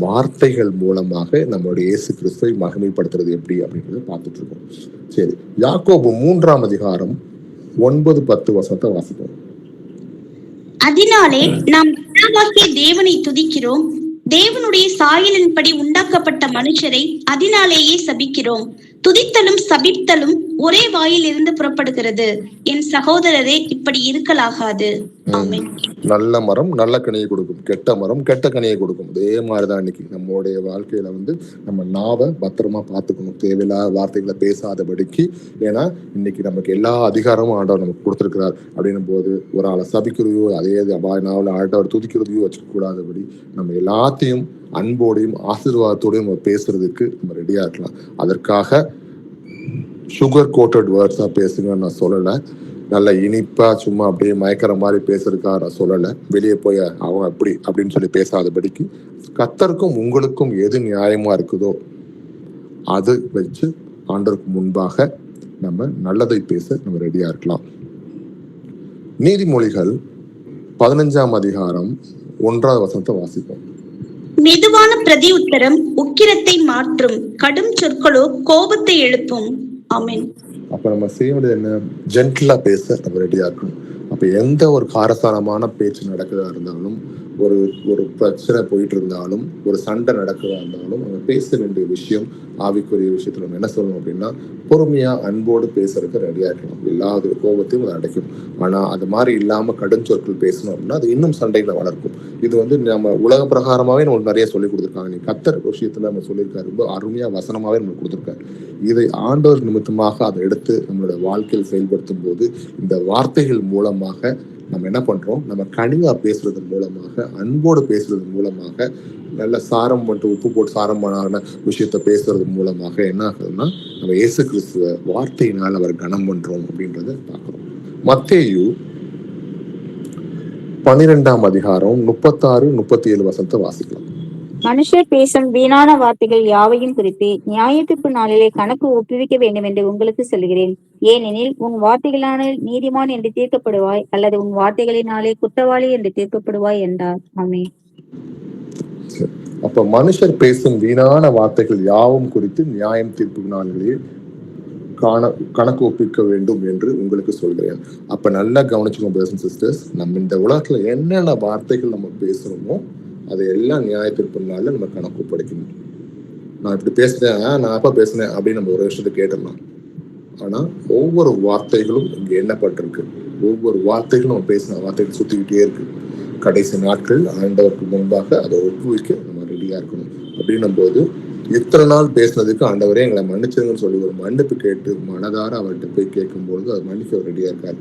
வார்த்தைகள் மூலமாக நம்மளுடைய இயேசு கிறிஸ்துவை மகிமைப்படுத்துறது எப்படி அப்படின்றத பார்த்துட்டு இருக்கோம். சரி, யாக்கோபு 3ஆம் அதிகாரம் 9-10 வசனத்தை வாசிப்போம். அதனாலே நாம் பிதாவாகிய தேவனை துதிக்கிறோம், தேவனுடைய சாயலின்படி உண்டாக்கப்பட்ட மனுஷரை அதனாலேயே சபிக்கிறோம். துதித்தலும் சபித்தலும் ஒரே வாயில் இருந்து புறப்படுகிறது. என் சகோதரரே, இப்படி இருக்கலாகாது. ஆமென். நல்ல மரம் நல்ல கனியை கொடுக்கும், கெட்ட மரம் கெட்ட கனியை கொடுக்கும். அதே மாதிரிதான் இன்னைக்கு நம்மளுடைய வாழ்க்கையில வந்து நம்ம நாவை பத்திரமா பார்த்துக்கணும், தேவையில்லாத வார்த்தைகளை பேசாதபடிக்கு. ஏன்னா இன்னைக்கு நமக்கு எல்லா அதிகாரமும் ஆண்டவர் நமக்கு கொடுத்துருக்கிறார். அப்படின்னும் போது ஒரு ஆளை சபிக்கிறதையோ அதே நாவல ஆண்டவர் துதிக்கிறதையோ வச்சுக்க கூடாதபடி நம்ம எல்லாத்தையும் அன்போடையும் ஆசீர்வாதத்தோடையும் நம்ம பேசுறதுக்கு நம்ம ரெடியா இருக்கலாம். அதற்காக சுகர் கோட்டட் வேர்ட்ஸா பேசுங்கன்னு நான் சொல்லலை. நல்ல இனிப்பா சும்மா அப்படியே மயக்கிற மாதிரி பேசுறதுக்காக நான் சொல்லலை. வெளியே போய் அவங்க அப்படின்னு சொல்லி பேசாதபடிக்கு, கர்த்தருக்கும் உங்களுக்கும் எது நியாயமா இருக்குதோ அது வச்சு ஆண்டவருக்கு முன்பாக நம்ம நல்லதை பேச நம்ம ரெடியா இருக்கலாம். நீதிமொழிகள் 15ஆம் அதிகாரம் 1ஆவது வசனத்தை வாசிப்போம். மெதுவான பிரதி உத்தரம் உக்கிரத்தை மாற்றும், கடும் சொற்களோ கோபத்தை எழுப்பும். ஆமென். அப்ப நம்ம செய்ய வேண்டியது என்ன? ஜென்டிலா பேச நம்ம ரெடியா இருக்கணும். அப்ப எந்த ஒரு காரசாரமான பேச்சு நடக்கிறதா இருந்தாலும், ஒரு பிரச்சனை போயிட்டு இருந்தாலும், ஒரு சண்டை நடக்கிறதா இருந்தாலும், நம்ம பேச வேண்டிய விஷயம் ஆவிக்குரிய விஷயத்துல நம்ம என்ன சொல்லணும் அப்படின்னா, பொறுமையா அன்போடு பேசுறதுக்கு ரெடியா இருக்கணும். எல்லா கோபத்தையும் அதை அடைக்கும். ஆனா அது மாதிரி இல்லாம கடும் சொற்கள் பேசணும் அப்படின்னா அது இன்னும் சண்டைகளை வளர்க்கும். இது வந்து நம்ம உலக பிரகாரமாவே நம்மளுக்கு நிறைய சொல்லி கொடுத்துருக்காங்க. நீ கர்த்தர் விஷயத்துல நம்ம சொல்லியிருக்காரு, ரொம்ப அருமையா வசனமாவே நம்ம கொடுத்துருக்காரு. இதை ஆண்டவர் நிமித்தமாக அதை எடுத்து நம்மளோட வாழ்க்கையில் செயல்படுத்தும் போது, இந்த வார்த்தைகள் மூலமாக நம்ம என்ன பண்றோம், நம்ம கனிவா பேசுறது மூலமாக, அன்போடு பேசுறது மூலமாக, நல்ல சாரம் மட்டும் உப்பு போட்டு சாரம் பண்ணாத விஷயத்த பேசுறது மூலமாக என்ன ஆகுதுன்னா, நம்ம இயேசு கிறிஸ்துவ வார்த்தையினால் அவர் கனம் பண்றோம் அப்படின்றத பார்க்கிறோம். மத்தேயு 12ஆம் அதிகாரம் 36-37 வசனத்தை வாசிக்கலாம். மனுஷர் பேசும் வீணான வார்த்தைகள் யாவையும் குறித்து நியாயத்தீர்ப்பு நாளிலே கணக்கு ஒப்புவிக்க வேண்டும் என்று உங்களுக்கு சொல்கிறேன். ஏனெனில் உன் வார்த்தைகளானால் நீதிமான் என்று தீர்க்கப்படுவாய், அல்லது உன் வார்த்தைகளினாலே குற்றவாளி என்று தீர்க்கப்படுவாய் என்றார். ஆமென். அப்ப மனுஷர் பேசும் வீணான வார்த்தைகள் யாவும் குறித்து நியாயம் தீர்ப்பு நாளிலே கணக்கு ஒப்பிக்க வேண்டும் என்று உங்களுக்கு சொல்கிறேன். அப்ப நல்லா கவனிச்சுக்கோங்க பிரதர்ஸ் அண்ட் சிஸ்டர்ஸ், நம்ம இந்த உலகத்துல என்னென்ன வார்த்தைகள் நம்ம பேசுறோமோ அதை எல்லாம் நியாயத்திற்பனால நம்ம கணக்கு ஒப்படைக்கணும். நான் இப்படி பேசுறேன், நான் அப்ப பேசுனேன் அப்படின்னு நம்ம ஒரு விஷயத்தை கேட்டோம்னா, ஆனா ஒவ்வொரு வார்த்தைகளும் இங்க எண்ணப்பட்டிருக்கு. ஒவ்வொரு வார்த்தைகளும் நம்ம பேசின வார்த்தைகள் சுத்திக்கிட்டே இருக்கு. கடைசி நாட்கள் ஆண்டவருக்கு முன்பாக அதை ஒப்புவிக்க நம்ம ரெடியா இருக்கணும். அப்படின்னும் போது இத்தனை நாள் பேசினதுக்கு ஆண்டவரே எங்களை மன்னிச்சிருங்கன்னு சொல்லி ஒரு மன்னிப்பு கேட்டு மனதார அவர்கிட்ட போய் கேட்கும்பொழுது அது மன்னிக்க ரெடியா இருக்காரு.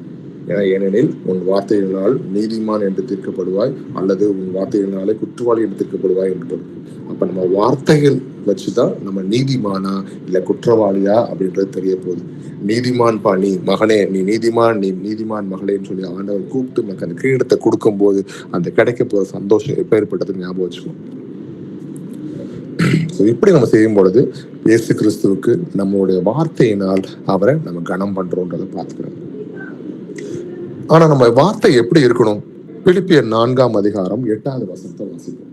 ஏனெனில் உன் வார்த்தைகளினால் நீதிமான் என்று தீர்க்கப்படுவாய், அல்லது உன் வார்த்தைகளினாலே குற்றவாளி என்று தீர்க்கப்படுவாய் என்று. அப்ப நம்ம வார்த்தைகள் வச்சுதான் நம்ம நீதிமானா இல்ல குற்றவாளியா அப்படின்றது தெரிய போகுது. நீதிமான் நீ மகனே, நீ நீதிமான் மகளேன்னு சொல்லி ஆண்டவர் கூப்பிட்டு நமக்கு அந்த கிரீடத்தை கொடுக்கும் போது அந்த கிடைக்க போற சந்தோஷம் எப்பேற்பட்டது ஞாபகம் வச்சுக்கணும். இப்படி நம்ம செய்யும் பொழுது இயேசு கிறிஸ்துவுக்கு நம்மளுடைய வார்த்தையினால் அவரை நம்ம கனம் பண்றோன்றதை பார்த்துக்கிறோம். ஆனா நம்ம வார்த்தை எப்படி இருக்கணும்? பிலிப்பியர் 4ஆம் அதிகாரம் 8வது வசனத்தை வாசிப்போம்.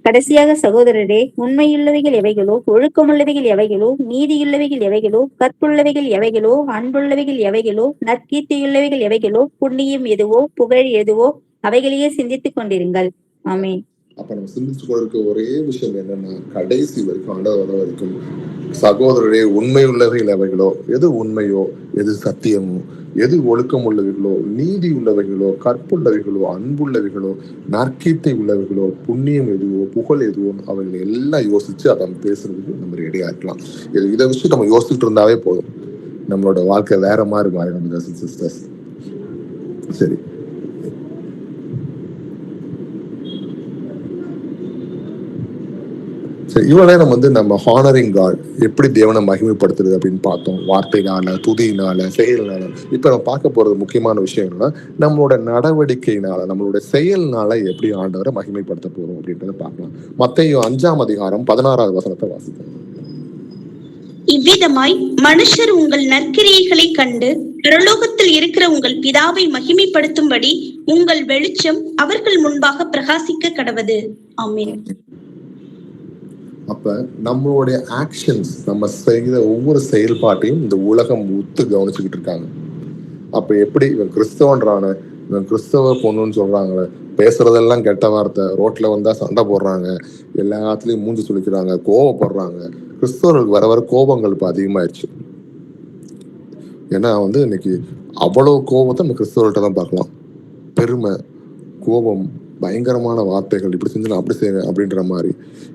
கடைசியாக சகோதரரே, உண்மையுள்ளவைகள் எவைகளோ, ஒழுக்கமுள்ளவைகள் எவைகளோ, நீதியுள்ளவைகள் எவைகளோ, கற்புள்ளவைகள் எவைகளோ, அன்புள்ளவைகள் எவைகளோ, நற்கீர்த்தியுள்ளவைகள் எவைகளோ, புண்ணியம் எதுவோ, புகழ் எதுவோ, அவைகளையே சிந்தித்துக் கொண்டிருங்கள். ஆமென். அப்ப நம்ம சிந்திச்சு கொண்டிருக்க ஒரே விஷயம் என்னன்னா, கடைசி வரைக்கும் ஆண்டவர் வரைக்கும் சகோதரரே உண்மை உள்ளவைகள் எவைகளோ, எது உண்மையோ, எது சத்தியமோ, எது ஒழுக்கம் உள்ளவைகளோ, நீதி உள்ளவைகளோ, கற்புள்ளவைகளோ, அன்புள்ளவைகளோ, நற்கீர்த்தை உள்ளவைகளோ, புண்ணியம் எதுவோ, புகழ் எதுவோ, அவைகளை எல்லாம் யோசிச்சு அதை பேசுறதுக்கு நம்ம ரெடியா இருக்கலாம். இதை வச்சு நம்ம யோசிச்சுட்டு இருந்தாவே போதும், நம்மளோட வாழ்க்கை வேற மாதிரி மாறிடும் சிஸ்டர்ஸ். சரி, சரி, இவ்வளவு நேரம் நம்ம ஹானரிங் காட் எப்படி தேவனை மகிமைப்படுத்துறது அப்படின்னு பார்த்தோம். வார்த்தைனால, துதியினால, செயல்னால. இப்ப நம்ம பார்க்க போறது முக்கியமான விஷயம் என்னன்னா, நம்மளோட நடவடிக்கையினால, நம்மளோட செயல்னால எப்படி ஆண்டவரை மகிமைப்படுத்த போறோம் அப்படின்றத பார்க்கலாம். மத்தேயு 5ஆம் அதிகாரம் 16வது வசனத்தை வாசிப்போம். இவ்விதமாய் மனுஷர் உங்கள் நற்கிரியைகளை கண்டு பரலோகத்தில் இருக்கிற உங்கள் பிதாவை மகிமைப்படுத்தும்படி உங்கள் வெளிச்சம் அவர்கள் முன்பாக பிரகாசிக்க கடவது. ஆமென். அப்ப நம்மளுடைய ஆக்ஷன்ஸ், நம்ம செய்கிற ஒவ்வொரு செயல்பாட்டையும் இந்த உலகம் உத்து கவனிச்சுக்கிட்டு இருக்காங்க. அப்ப எப்படி இவன் கிறிஸ்தவன்றான, இவன் கிறிஸ்தவ பொண்ணுன்னு சொல்றாங்க, பேசுறதெல்லாம் கெட்ட வார்த்தை, ரோட்ல வந்தா சண்டை போடுறாங்க, எல்லாத்துலயும் மூஞ்சி சுளிக்கிறாங்க, கோவப்படுறாங்க. கிறிஸ்தவர்களுக்கு வர வர கோபங்கள் இப்ப அதிகமாயிருச்சு. ஏன்னா இன்னைக்கு அவ்வளவு கோபத்தை நம்ம கிறிஸ்தவர்கள்ட்ட தான் பார்க்கலாம். பெருமை, கோபம், பயங்கரமான வார்த்தைகள், இப்படி செஞ்சு நான் அப்படி செய்வேன் அப்படின்ற மாதிரி.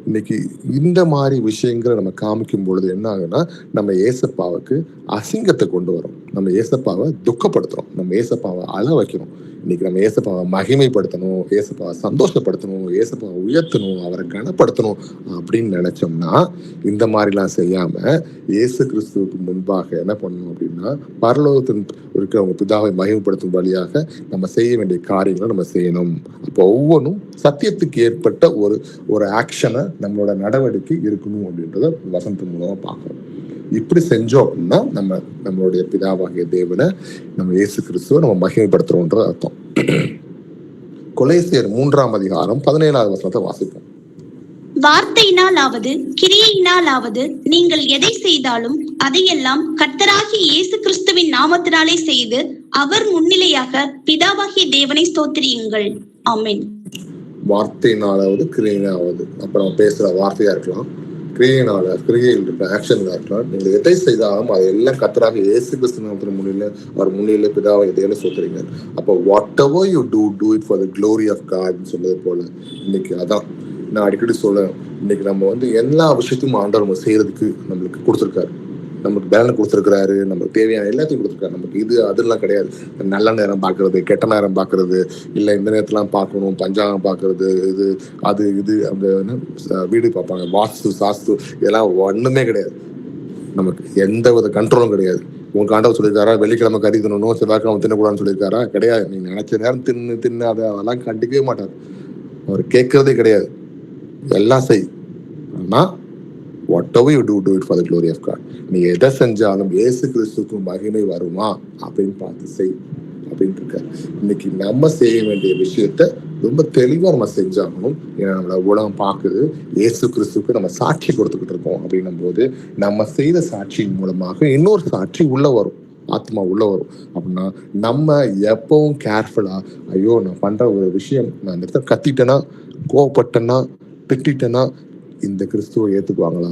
இன்னைக்கு இந்த மாதிரி விஷயங்களை நம்ம காமிக்கும் பொழுது என்ன ஆகுன்னா, நம்ம ஏசப்பாவுக்கு அசிங்கத்தை கொண்டு வரோம், நம்ம ஏசப்பாவை துக்கப்படுத்துறோம், நம்ம ஏசப்பாவை அழ வைக்கிறோம். இன்னைக்கு நம்ம ஏசப்பாவை மகிமைப்படுத்தணும், ஏசப்பாவை சந்தோஷப்படுத்தணும், ஏசப்பாவை உயர்த்தணும், அவரை கனப்படுத்தணும் அப்படின்னு நினைச்சோம்னா இந்த மாதிரிலாம் செய்யாம இயேசு கிறிஸ்துவுக்கு முன்பாக என்ன பண்ணணும் அப்படின்னா, பரலோகத்தின் இருக்கிறவங்க பிதாவை மகிமைப்படுத்தும் வழியாக நம்ம செய்ய வேண்டிய காரியங்களை நம்ம செய்யணும். அப்போ ஒவ்வொன்றும் சத்தியத்துக்கு ஏற்பட்ட ஒரு ஆக்ஷனை நம்மளோட நடவடிக்கை இருக்கணும் அப்படின்றத வசனத்தின் மூலமா பார்க்கணும். இப்படி செஞ்சோம் அப்படின்னா நம்மளுடைய பிதாவாகிய தேவனை, நம்ம இயேசு கிறிஸ்துவை நம்ம மகிமைப்படுத்துறோம்ன்றது அர்த்தம். கொலேசியர் 3ஆம் அதிகாரம் 17வது வசனத்தை வாசிப்போம். வார்த்தையினாலாவது கிரியையினாலாவது நீங்கள் எதை செய்தாலும் அதையெல்லாம் கர்த்தராகிய இயேசு கிறிஸ்துவின் நாமத்தினாலே செய்து அவர் முன்னிலையாக பிதாவாகிய தேவனை ஸ்தோத்திரியுங்கள். ஆமென். வார்த்தையினாலாவது கிரியையினாலாவது, அப்ப நம்ம பேசுற வார்த்தையா இருக்கலாம், கிரியையினால கிரியையில் இருக்க ஆக்ஷன்ல இருக்கலாம், நீங்க எதை செய்தாலும் அதை எல்லாம் கர்த்தராகிய இயேசு கிறிஸ்து நாமத்தின் முன்னிலை, அவர் முன்னிலை பிதாவை எதையில சொல்றீங்க. அப்போ whatever you do it for the glory of God சொன்னது போல இன்னைக்கு அதான் நான் அடிக்கடி சொல்றேன். இன்னைக்கு நம்ம எல்லா விஷயத்தையும் ஆண்டவர் நம்ம செய்யறதுக்கு நம்மளுக்கு கொடுத்துருக்காரு, நமக்கு பேலன் கொடுத்துருக்காரு, நமக்கு தேவையான எல்லாத்தையும் கொடுத்துருக்காரு. நமக்கு இது அதெல்லாம் கிடையாது. நல்ல நேரம் பார்க்கறது, கெட்ட நேரம் பார்க்கறது, இல்லை இந்த நேரத்துலாம் பார்க்கணும், பஞ்சாங்கம் பார்க்கறது, இது அந்த வீடு பார்ப்பாங்க, வாஸ்து சாஸ்து, இதெல்லாம் ஒண்ணுமே கிடையாது. நமக்கு எந்த வித கண்ட்ரோலும் கிடையாது. உங்களுக்கு ஆண்டவர் சொல்லியிருக்காரா வெள்ளிக்கிழமை கறி தின்னணும், செவ்வாய்க்கிழமை தின்னக்கூடாதுன்னு சொல்லியிருக்காரா? கிடையாது. நீங்க நினைச்ச நேரம் தின்னு அதெல்லாம் கண்டிக்கவே மாட்டார். அவர் கேட்கறதே கிடையாது. எல்லாம் செய், ஆனா whatever you do it for the glory of God. நீ எதை செஞ்சாலும் இயேசு கிறிஸ்துவுக்கு மகிமை வருமா அப்படின்னு பார்த்து செய் அப்படின்னு இருக்காரு. இன்னைக்கு நம்ம செய்ய வேண்டிய விஷயத்த ரொம்ப தெளிவா நம்ம செஞ்சாகணும். ஏன்னா நம்மள உலகம் பார்க்குது, இயேசு கிறிஸ்துவுக்கு நம்ம சாட்சி கொடுத்துக்கிட்டு இருக்கோம் அப்படின்னும் போது நம்ம செய்த சாட்சியின் மூலமாக இன்னொரு சாட்சி உள்ள வரும், ஆத்மா உள்ள வரும். அப்படின்னா நம்ம எப்பவும் கேர்ஃபுல்லா, ஐயோ நான் பண்ற ஒரு விஷயம், நான் இந்த இடத்துல கத்திட்டேன்னா, கோவப்பட்டேன்னா, திட்டேன்னா இந்த கிறிஸ்துவை ஏத்துக்குவாங்களா,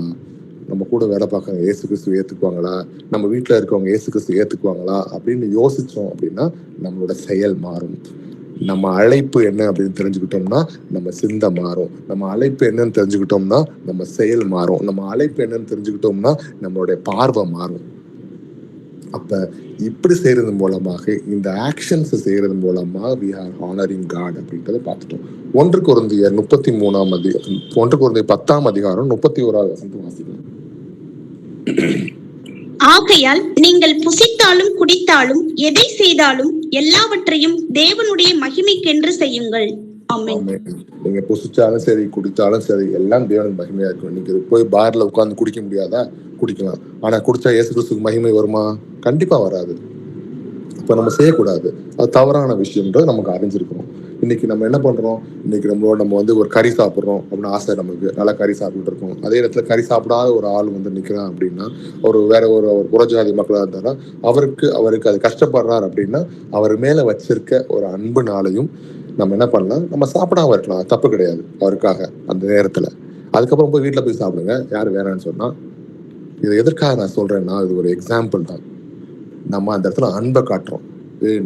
நம்ம கூட வேலை பார்க்கற இயேசு கிறிஸ்துவ ஏத்துக்குவாங்களா, நம்ம வீட்டுல இருக்கவங்க இயேசு கிறிஸ்துவ ஏத்துக்குவாங்களா அப்படின்னு யோசிச்சோம் அப்படின்னா நம்மளோட செயல் மாறும். நம்ம அழைப்பு என்ன அப்படின்னு தெரிஞ்சுக்கிட்டோம்னா நம்ம சிந்தை மாறும். நம்ம அழைப்பு என்னன்னு தெரிஞ்சுக்கிட்டோம்னா நம்ம செயல் மாறும். நம்ம அழைப்பு என்னன்னு தெரிஞ்சுக்கிட்டோம்னா நம்மளுடைய பார்வை மாறும். அப்ப இப்படி செய்யறது மூலமாக, இந்த ஆக்ஷன்ஸ் செய்யறது மூலமா we are honoring God அப்படின்றத பார்த்துட்டோம். 1 கொரிந்தியர் 10ஆம் அதிகாரம் 31வது வசனம் வாசிக்கலாம். ஆகையால் நீங்கள் புசித்தாலும் குடித்தாலும் எதை செய்தாலும் எல்லாவற்றையும் தேவனுடைய மகிமைக்கென்று செய்யுங்கள். ஆமென். ஆமென். நீங்க புசிச்சாலும் சரி, குடித்தாலும் சரி, எல்லாம் தேவனுக்கு மகிமையா இருக்கும். நீங்க போய் பார்ல உட்கார்ந்து குடிக்க முடியாதா? குடிக்கலாம். ஆனா குடிச்சா இயேசு கிறிஸ்துவுக்கு மகிமை வருமா? கண்டிப்பா வராது. அப்ப நம்ம செய்யக்கூடாது. அது தவறான விஷயம்ன்றது நமக்கு அறிஞ்சிருக்கணும். இன்னைக்கு நம்ம என்ன பண்றோம்? இன்னைக்கு நம்ம வந்து ஒரு கறி சாப்பிடுறோம் அப்படின்னு ஆசை, நமக்கு நல்லா கறி சாப்பிட்டு இருக்கோம். அதே இடத்துல கறி சாப்பிடாத ஒரு ஆள் வந்து நிக்கிறான் அப்படின்னா, ஒரு வேற ஒரு புறஜாதி மக்களா இருந்தாரா, அவருக்கு அது கஷ்டப்படுறாரு அப்படின்னா, அவர் மேல வச்சிருக்க ஒரு அன்புனாலையும் நம்ம என்ன பண்ணலாம், நம்ம சாப்பிடாம இருக்கலாம், தப்பு கிடையாது அவருக்காக அந்த நேரத்துல. அதுக்கப்புறம் போய் வீட்டுல போய் சாப்பிடுங்க, யாரு வேணான்னு சொன்னா. இது எதற்காக நான் சொல்றேன்னா, இது ஒரு எக்ஸாம்பிள் தான். நம்ம அந்த இடத்துல அன்பை காட்டுறோம்.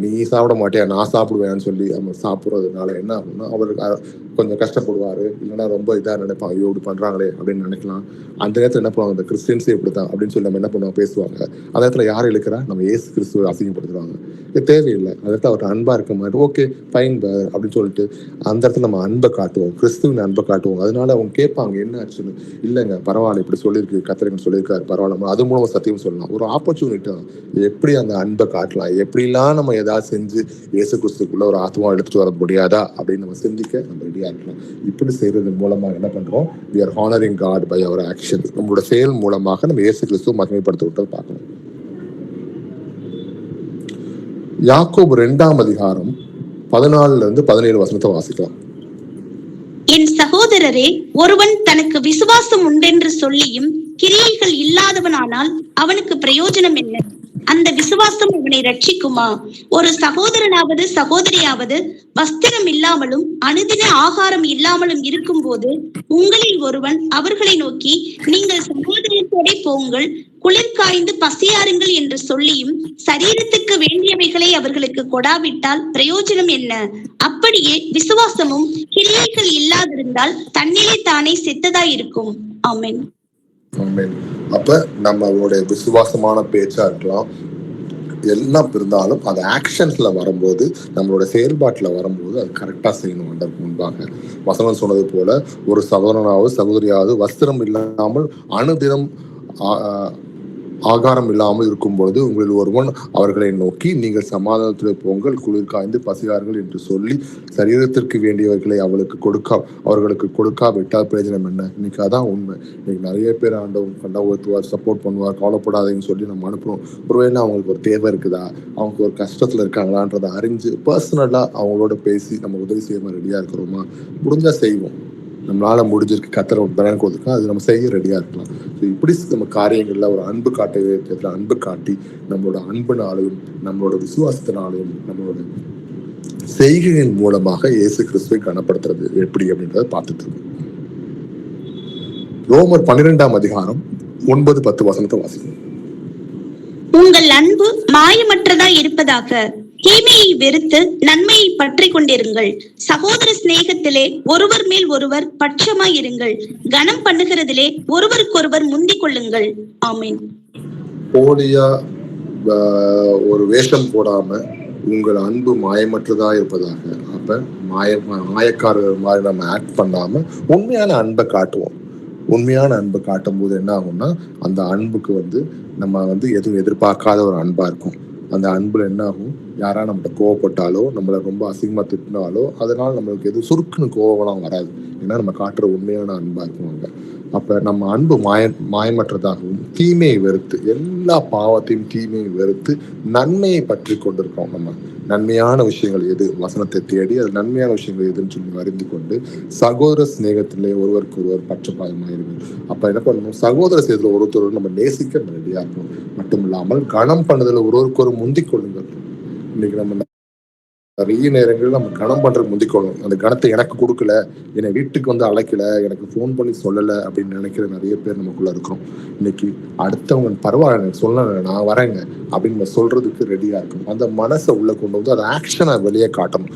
நீ சாப்பிட மாட்டியா, நான் சாப்பிடுவேன்னு சொல்லி நம்ம சாப்பிட்றதுனால என்ன ஆகும்னா, அவருக்கு கொஞ்சம் கஷ்டப்படுவாரு, இல்லைன்னா ரொம்ப இதாக நினைப்பாங்க, ஐயோ இப்படி பண்றாங்களே அப்படின்னு நினைக்கலாம். அந்த நேரத்தில் என்ன பண்ணுவாங்க, இந்த கிறிஸ்டியன்ஸே இப்படித்தான் அப்படின்னு சொல்லி நம்ம என்ன பண்ணுவோம், பேசுவாங்க. அந்த இடத்துல யார் இழுக்கிறா, நம்ம ஏசு கிறிஸ்துவை அசிங்கப்படுத்துவாங்க. இது தேவையில்லை. அந்த இடத்துல அவர்கிட்ட அன்பா இருக்க மாதிரி, ஓகே ஃபைன் அப்படின்னு சொல்லிட்டு அந்த இடத்துல நம்ம அன்பை காட்டுவோம், கிறிஸ்துவின் அன்பை காட்டுவோம். அதனால அவங்க கேட்பாங்க என்ன ஆச்சுன்னு. இல்லைங்க பரவாயில்ல, இப்படி சொல்லியிருக்கு, கத்திரிக்கன் சொல்லியிருக்காரு, பரவாயில்ல, அது மூலமா சத்தியம் சொல்லலாம். ஒரு ஆப்பர்ச்சுனிட்டி தான். எப்படி அந்த அன்பை காட்டலாம், எப்படிலாம் நம்ம ஏதாவது செஞ்சு இயேசு கிறிஸ்துக்குள்ள ஒரு ஆத்மா எடுத்துட்டு வர முடியாதா அப்படின்னு நம்ம சிந்திக்க நம்ம ரெடியா இருக்கலாம். இப்படி செய்யறது மூலமாக என்ன பண்றோம், we are honoring God by our actions. நம்மளோட செயல் மூலமாக நம்ம இயேசு கிறிஸ்துவை மகிமைப்படுத்த விட்டு பார்க்கணும். யாக்கோபு 2ஆம் அதிகாரம் 14-17 வாசிக்கலாம். என் சகோதரரே, ஒருவன் தனக்கு விசுவாசம் உண்டென்று சொல்லியும் கிரியைகள் இல்லாதவனானால் அவனுக்கு பிரயோஜனம் என்ன? அந்த விசுவாசம் அவனை ரட்சிக்குமா? ஒரு சகோதரனாவது சகோதரியாவது வஸ்திரம் இல்லாமலும் அனுதின ஆகாரம் இல்லாமலும் இருக்கும் போது உங்களில் ஒருவன் அவர்களை நோக்கி, நீங்கள் சகோதரத்தோட போங்கள், குளிர் காய்ந்து பசியாருங்கள் என்று சொல்லியும் சரீரத்துக்கு வேண்டியவைகளை அவர்களுக்கு கொடாவிட்டால் பிரயோஜனம் என்ன? அப்படியே விசுவாசமும் கிரியைகள் இல்லாதிருந்தால் தன்னிலே தானே செத்ததாயிருக்கும். ஆமென். அப்ப நம்மளுடைய விசுவாசமான பேச்சா இருக்கலாம், எல்லாம் இருந்தாலும் அது ஆக்ஷன்ஸ்ல வரும்போது, நம்மளோட செயல்பாட்டுல வரும்போது அது கரெக்டா செய்யணும். அதற்கு முன்பாக வசனம் சொன்னது போல, ஒரு சகோதரனாவது சகோதரியாவது வஸ்திரம் இல்லாமல் அனுதினம் ஆகாரம் இல்லாமல் இருக்கும் பொழுது உங்களில் ஒருவன் அவர்களை நோக்கி, நீங்கள் சமாதானத்தில் போங்கள், குளிர் காய்ந்து பசியார்கள் என்று சொல்லி சரீரத்திற்கு வேண்டியவர்களை அவர்களுக்கு கொடுக்காவிட்டால் பிரயோஜனம் என்ன? இன்னைக்கு அதான் உண்மை. இன்னைக்கு நிறைய பேர் ஆண்டவன் கண்டா ஊற்றுவார், சப்போர்ட் பண்ணுவார், கவலைப்படாதீங்கன்னு சொல்லி நம்ம அனுப்புறோம். ஒருவேளை அவங்களுக்கு ஒரு தேவை இருக்குதா, அவங்க ஒரு கஷ்டத்துல இருக்காங்களான்றதை அறிஞ்சு பர்சனலா அவங்களோட பேசி நம்ம உதவி செய்ய ரெடியா இருக்கிறோமா? முடிஞ்சா செய்வோம். நம்மளால முடிஞ்சிருக்கு, கத்தரை பலன் கொடுத்துருக்கோம், அது நம்ம செய்ய ரெடியா இருக்கலாம். இப்படி நம்ம காரியங்கள்ல ஒரு அன்பு காட்ட அன்பு காட்டி நம்மளோட அன்புனாலையும் நம்மளோட விசுவாசத்தினாலையும் நம்மளோட செய்கையின் மூலமாக இயேசு கிறிஸ்துவை கனப்படுத்துறது எப்படி அப்படின்றத பார்த்துட்டு இருக்கோம். ரோமர் 12ஆம் அதிகாரம் 9-10 வாசிக்கும். உங்கள் அன்பு மாயமற்றதா இருப்பதாக, தீமையை வெறுத்து நன்மையை பற்றி கொண்டிருங்கள். சகோதர சிநேகத்திலே ஒருவர் மேல் ஒருவர் பட்சமாய் இருங்கள். கனம் பண்ணுகிறதிலே ஒருவருக்கொருவர் முந்திக் கொள்ளுங்கள். ஆமென். போலியா ஒரு வேஷம் போடாம உங்கள் அன்பு மாயமற்றதா இருப்பதாக. அப்ப மாயக்காரர்கள் மாதிரி நம்ம ஆக்ட் பண்ணாம உண்மையான அன்பை காட்டுவோம். உண்மையான அன்பை காட்டும் போது என்ன ஆகும்னா, அந்த அன்புக்கு நம்ம எதுவும் எதிர்பார்க்காத ஒரு அன்பா இருக்கும். அந்த அன்புல என்ன ஆகும், யாரா நம்மகிட்ட கோவப்பட்டாலோ, நம்மளை ரொம்ப அசிங்கமா திட்டினாலோ, அதனால நம்மளுக்கு எதுவும் சுருக்குன்னு கோவம்லாம் வராது. ஏன்னா நம்ம காட்டுற உண்மையான அன்பா இருக்குவாங்க. அப்ப நம்ம அன்பு மாயமற்றதாகவும் தீமையை வெறுத்து, எல்லா பாவத்தையும் தீமையை வெறுத்து நன்மையை பற்றி கொண்டிருக்கோம். நம்ம நன்மையான விஷயங்கள் எது, வசனத்தை தேடி அது நன்மையான விஷயங்கள் எதுன்னு சொல்லி அறிந்து கொண்டு சகோதர சிநேகத்திலே ஒருவருக்கு ஒருவர் பட்சபாதமாயிருங்கள். அப்ப என்ன பண்ணணும், சகோதர சேதத்துல ஒருத்தர் நம்ம நேசிக்க ரெடியா இருக்கணும். மட்டும் இல்லாமல் கனம் பண்ணுதல ஒருவருக்கு ஒரு முந்திக் கொள்ளுங்கள். இன்னைக்கு நம்ம நிறைய நேரங்களில் நம்ம கனம் பண்றதுக்கு முந்திக்கொள்ளும். அந்த கணத்தை எனக்கு கொடுக்கல, என்னை வீட்டுக்கு அழைக்கல, எனக்கு ஃபோன் பண்ணி சொல்லலை அப்படின்னு நினைக்கிற நிறைய பேர் நமக்குள்ள இருக்கிறோம். இன்னைக்கு அடுத்தவங்க பரவாயில்ல எனக்கு சொல்லலை, நான் வரேங்க அப்படின்னு சொல்றதுக்கு ரெடியா இருக்கணும். அந்த மனசை உள்ள கொண்டு அதை ஆக்ஷனை வெளியே காட்டணும்.